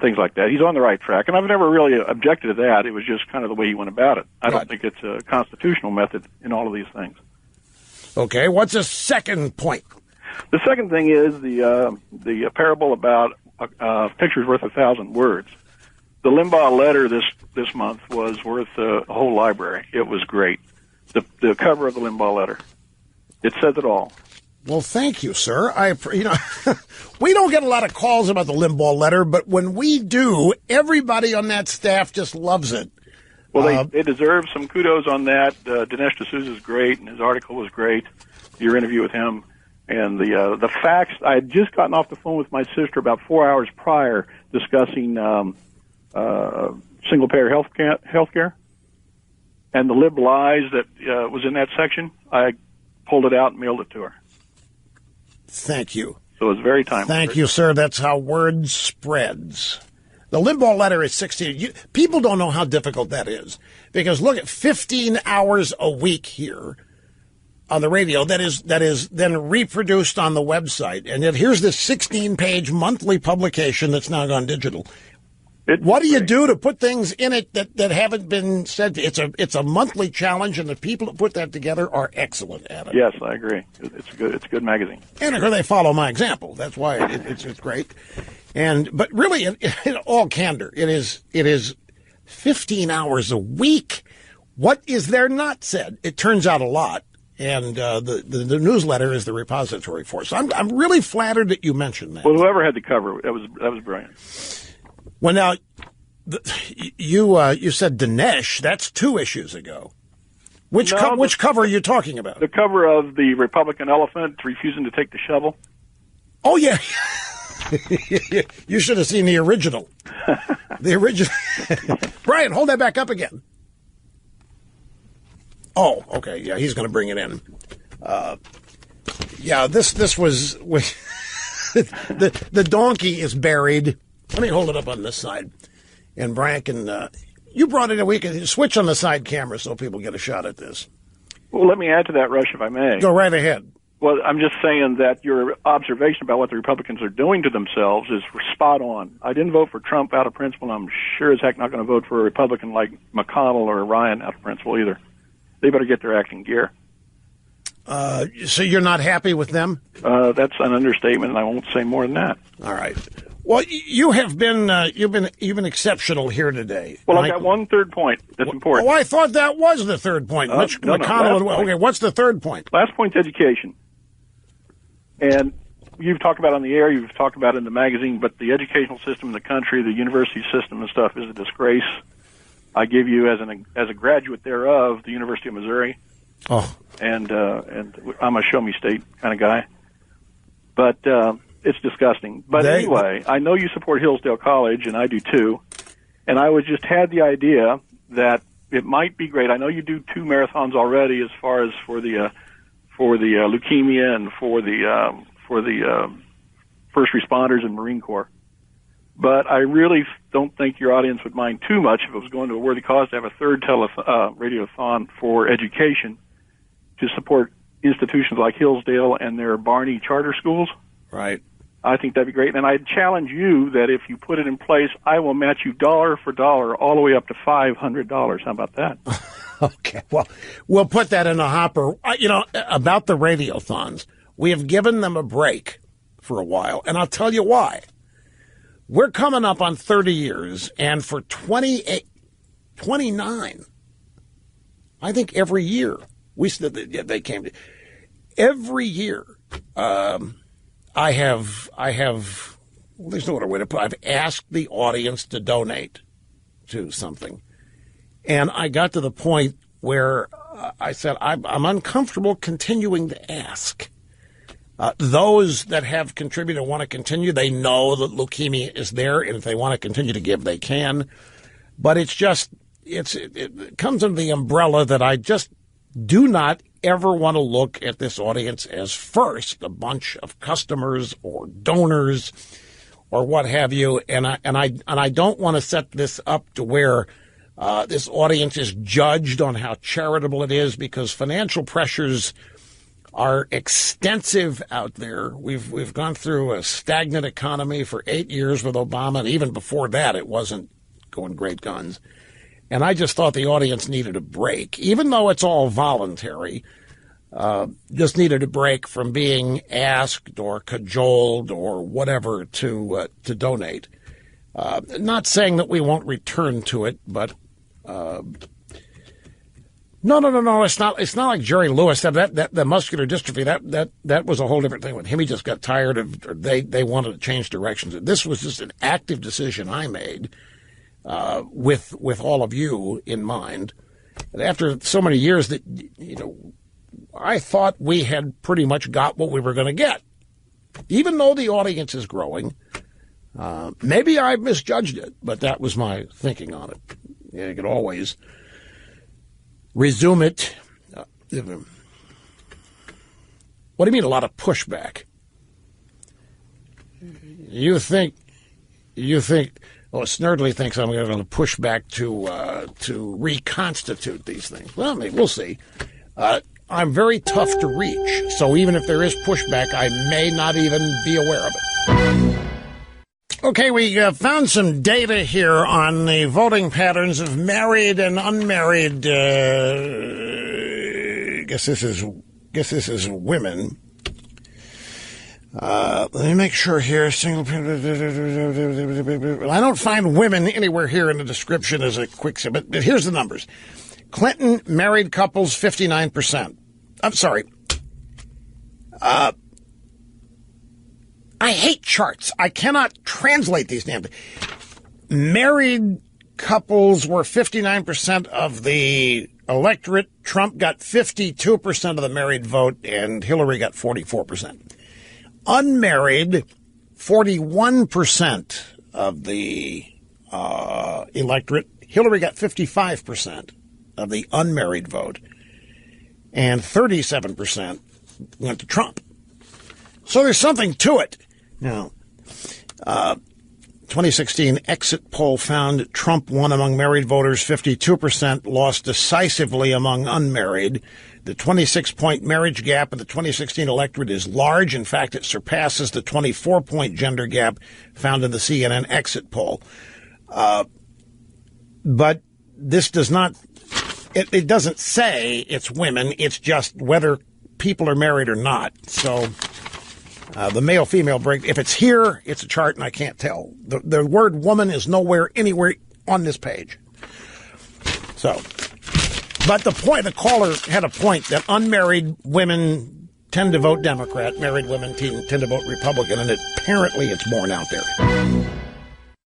things like that. He's on the right track, and I've never really objected to that. It was just kind of the way he went about it. I don't think it's a constitutional method in all of these things. Okay. What's the second point? The second thing is the parable about pictures worth 1,000 words. The Limbaugh letter this month was worth a whole library. It was great. The cover of the Limbaugh letter. It says it all. Well, thank you, sir. We don't get a lot of calls about the Limbaugh letter, but when we do, everybody on that staff just loves it. Well, they deserve some kudos on that. Dinesh D'Souza is great, and his article was great. Your interview with him, and the facts. I had just gotten off the phone with my sister about 4 hours prior discussing single-payer health care, and the lib lies that was in that section. I pulled it out and mailed it to her. Thank you. So it's very timely. Thank you, sir. That's how word spreads. The Limbaugh letter is 16. People don't know how difficult that is. Because look at 15 hours a week here on the radio that is then reproduced on the website. And yet here's this 16-page monthly publication that's now gone digital. What do you do to put things in it that haven't been said? It's a monthly challenge, and the people that put that together are excellent at it. Yes, I agree. It's a good magazine. And of course, they follow my example. That's why it's great. But really, in all candor, it is 15 hours a week. What is there not said? It turns out a lot. And the newsletter is the repository for it. So I'm really flattered that you mentioned that. Well, whoever had the cover, that was brilliant. Well, now, you said Dinesh. That's 2 issues ago. Which cover are you talking about? The cover of the Republican elephant refusing to take the shovel. Oh, yeah. You should have seen the original. The original. Brian, hold that back up again. Oh, okay. Yeah, he's going to bring it in. Yeah, this was the donkey is buried. Let me hold it up on this side. And Brian can, you brought it in. We can switch on the side camera so people get a shot at this. Well, let me add to that, Rush, if I may. Go right ahead. Well, I'm just saying that your observation about what the Republicans are doing to themselves is spot on. I didn't vote for Trump out of principle, and I'm sure as heck not going to vote for a Republican like McConnell or Ryan out of principle either. They better get their act in gear. So you're not happy with them? That's an understatement, and I won't say more than that. All right. Well, you have been you've been exceptional here today. Well, I've got one third point that's important. Oh, I thought that was the third point. McConnell. Okay, what's the third point? Last point's education. And you've talked about it on the air, you've talked about it in the magazine, but the educational system in the country, the university system and stuff is a disgrace. I give you, as a graduate thereof, the University of Missouri. Oh. And I'm a show-me state kind of guy. But it's disgusting. But anyway, I know you support Hillsdale College, and I do too. And I would just had the idea that it might be great. I know you do 2 marathons already as far as for the leukemia and for the first responders and Marine Corps. But I really don't think your audience would mind too much if it was going to a worthy cause to have a third radiothon for education to support institutions like Hillsdale and their Barney charter schools. Right. I think that'd be great. And I challenge you that if you put it in place, I will match you dollar for dollar all the way up to $500. How about that? Okay. Well, we'll put that in a hopper. About the radiothons, we have given them a break for a while, and I'll tell you why. We're coming up on 30 years, and for 29, I think every year, they came to, every year, I have, there's no other way to put it, I've asked the audience to donate to something. And I got to the point where I said, I'm uncomfortable continuing to ask. Those that have contributed and want to continue, they know that leukemia is there, and if they want to continue to give, they can. But it comes under the umbrella that I just do not ever want to look at this audience as first a bunch of customers or donors or what have you, and I don't want to set this up to where this audience is judged on how charitable it is, because financial pressures are extensive out there. We've gone through a stagnant economy for 8 years with Obama, and even before that, it wasn't going great guns. And I just thought the audience needed a break, even though it's all voluntary. Just needed a break from being asked or cajoled or whatever to donate. Not saying that we won't return to it, but no. It's not like Jerry Lewis said that the muscular dystrophy. That was a whole different thing with him. He just got tired of. Or they wanted to change directions. This was just an active decision I made with all of you in mind. And after so many years that I thought we had pretty much got what we were going to get, even though the audience is growing. Maybe I misjudged it, but that was my thinking on it. You could always resume it. What do you mean a lot of pushback? You think Snerdley thinks I'm going to push back to reconstitute these things. Well, maybe we'll see. I'm very tough to reach, so even if there is pushback, I may not even be aware of it. Okay, we found some data here on the voting patterns of married and unmarried. Guess this is women. Let me make sure here. Single. I don't find women anywhere here in the description as a quick. But here's the numbers. Clinton married couples 59%. I'm sorry. I hate charts. I cannot translate these names. Married couples were 59% of the electorate. Trump got 52% of the married vote, and Hillary got 44%. Unmarried, 41% of the electorate. Hillary got 55% of the unmarried vote, and 37% went to Trump. So there's something to it. Now, 2016 exit poll found Trump won among married voters 52%, lost decisively among unmarried. The 26-point marriage gap in the 2016 electorate is large. In fact, it surpasses the 24-point gender gap found in the CNN exit poll. But this does not, it doesn't say it's women. It's just whether people are married or not. So the male-female break, if it's here, it's a chart, and I can't tell. The word woman is nowhere, anywhere on this page. So, but the caller had a point that unmarried women tend to vote Democrat, married women tend to vote Republican, and apparently it's borne out there.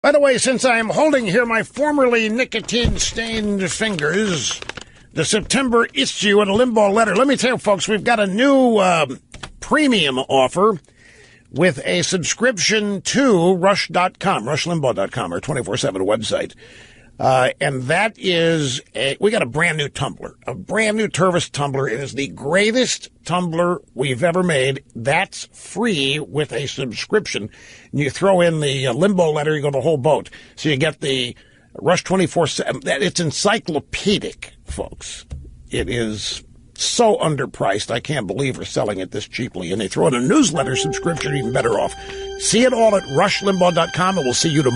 By the way, since I am holding here my formerly nicotine-stained fingers, the September issue of the Limbaugh letter, let me tell you, folks, we've got a new premium offer with a subscription to Rush.com, RushLimbaugh.com, our 24/7 website. And that is, we got a brand new tumbler, a brand new Tervis tumbler. It is the greatest tumbler we've ever made. That's free with a subscription. And you throw in the Limbaugh letter, you go the whole boat. So you get the Rush 24/7. It's encyclopedic, folks. It is so underpriced. I can't believe we're selling it this cheaply. And they throw in a newsletter subscription, even better off. See it all at RushLimbaugh.com, and we'll see you tomorrow.